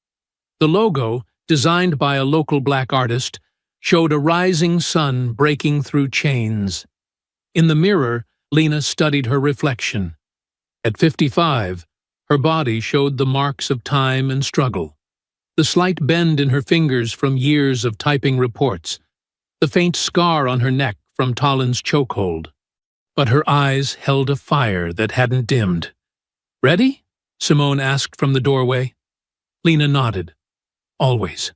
The logo, designed by a local Black artist, showed a rising sun breaking through chains. In the mirror, Lena studied her reflection. At 55, her body showed the marks of time and struggle. The slight bend in her fingers from years of typing reports, the faint scar on her neck from Talon's chokehold. But her eyes held a fire that hadn't dimmed. "Ready?" Simone asked from the doorway. Lena nodded. "Always."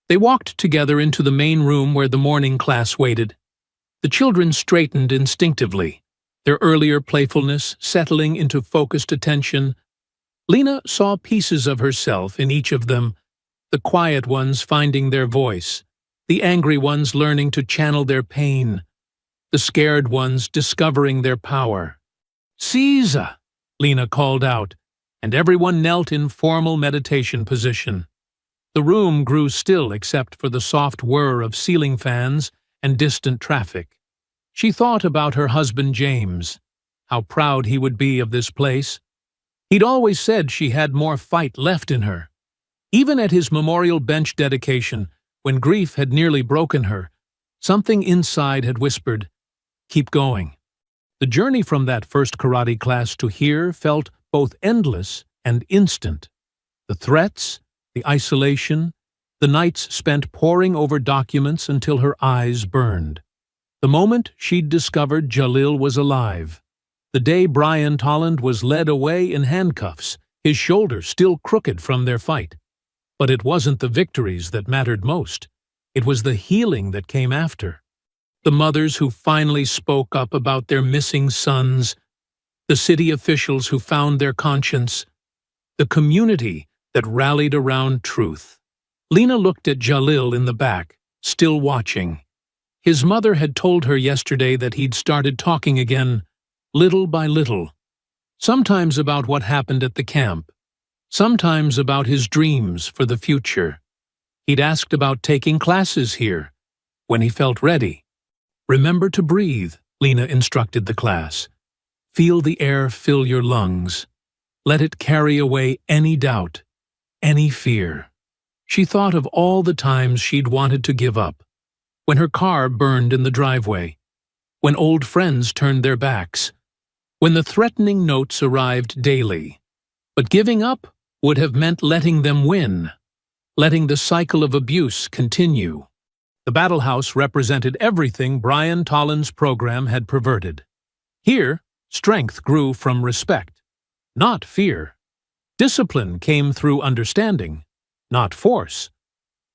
They walked together into the main room where the morning class waited. The children straightened instinctively, their earlier playfulness settling into focused attention. Lena saw pieces of herself in each of them, the quiet ones finding their voice, the angry ones learning to channel their pain, the scared ones discovering their power. "Caesar!" Lena called out, and everyone knelt in formal meditation position. The room grew still except for the soft whir of ceiling fans and distant traffic. She thought about her husband James, how proud he would be of this place. He'd always said she had more fight left in her. Even at his memorial bench dedication, when grief had nearly broken her, something inside had whispered, "Keep going." The journey from that first karate class to here felt both endless and instant. The threats, the isolation, the nights spent poring over documents until her eyes burned. The moment she'd discovered Jalil was alive. The day Brian Tolland was led away in handcuffs, his shoulder still crooked from their fight. But it wasn't the victories that mattered most. It was the healing that came after. The mothers who finally spoke up about their missing sons, the city officials who found their conscience, the community that rallied around truth. Lena looked at Jalil in the back, still watching. His mother had told her yesterday that he'd started talking again, little by little. Sometimes about what happened at the camp, sometimes about his dreams for the future. He'd asked about taking classes here, when he felt ready. "Remember to breathe," Lena instructed the class. "Feel the air fill your lungs. Let it carry away any doubt, any fear." She thought of all the times she'd wanted to give up. When her car burned in the driveway, when old friends turned their backs, when the threatening notes arrived daily. But giving up would have meant letting them win, letting the cycle of abuse continue. The Battle House represented everything Brian Tolland's program had perverted. Here, strength grew from respect, not fear. Discipline came through understanding, not force.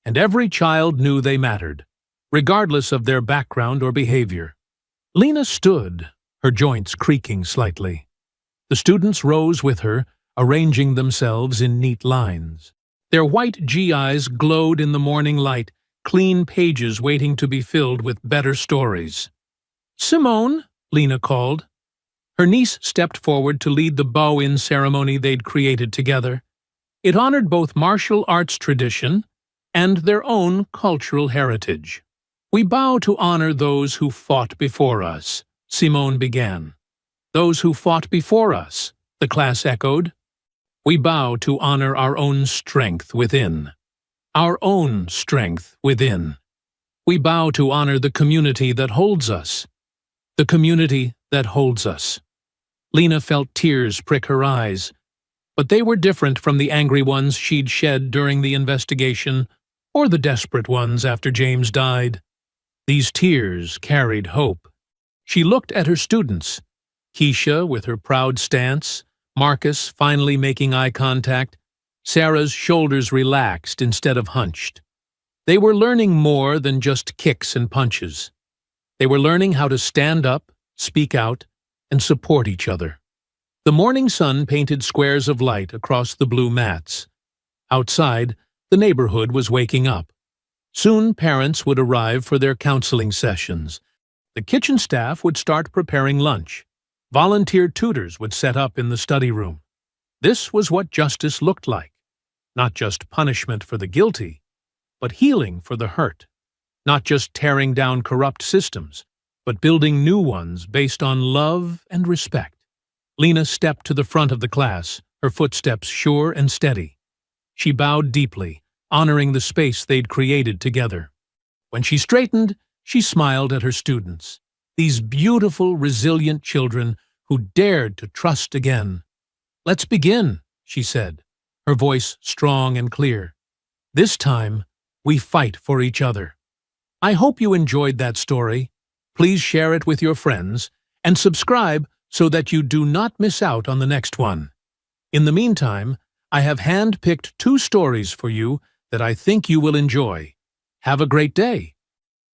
And every child knew they mattered, regardless of their background or behavior. Lena stood, her joints creaking slightly. The students rose with her, arranging themselves in neat lines. Their white GIs glowed in the morning light, clean pages waiting to be filled with better stories. "Simone," Lena called. Her niece stepped forward to lead the bow-in ceremony they'd created together. It honored both martial arts tradition and their own cultural heritage. "We bow to honor those who fought before us," Simone began. "Those who fought before us," the class echoed. "We bow to honor our own strength within. Our own strength within. We bow to honor the community that holds us. The community that holds us." Lena felt tears prick her eyes, but they were different from the angry ones she'd shed during the investigation or the desperate ones after James died. These tears carried hope. She looked at her students, Keisha with her proud stance, Marcus finally making eye contact, Sarah's shoulders relaxed instead of hunched. They were learning more than just kicks and punches. They were learning how to stand up, speak out, and support each other. The morning sun painted squares of light across the blue mats. Outside, the neighborhood was waking up. Soon parents would arrive for their counseling sessions. The kitchen staff would start preparing lunch. Volunteer tutors would set up in the study room. This was what justice looked like. Not just punishment for the guilty, but healing for the hurt. Not just tearing down corrupt systems, but building new ones based on love and respect. Lena stepped to the front of the class, her footsteps sure and steady. She bowed deeply, honoring the space they'd created together. When she straightened, she smiled at her students, these beautiful, resilient children who dared to trust again. Let's begin, she said, her voice strong and clear. This time, we fight for each other. I hope you enjoyed that story. Please share it with your friends and subscribe so that you do not miss out on the next one. In the meantime, I have hand-picked 2 stories for you that I think you will enjoy. Have a great day.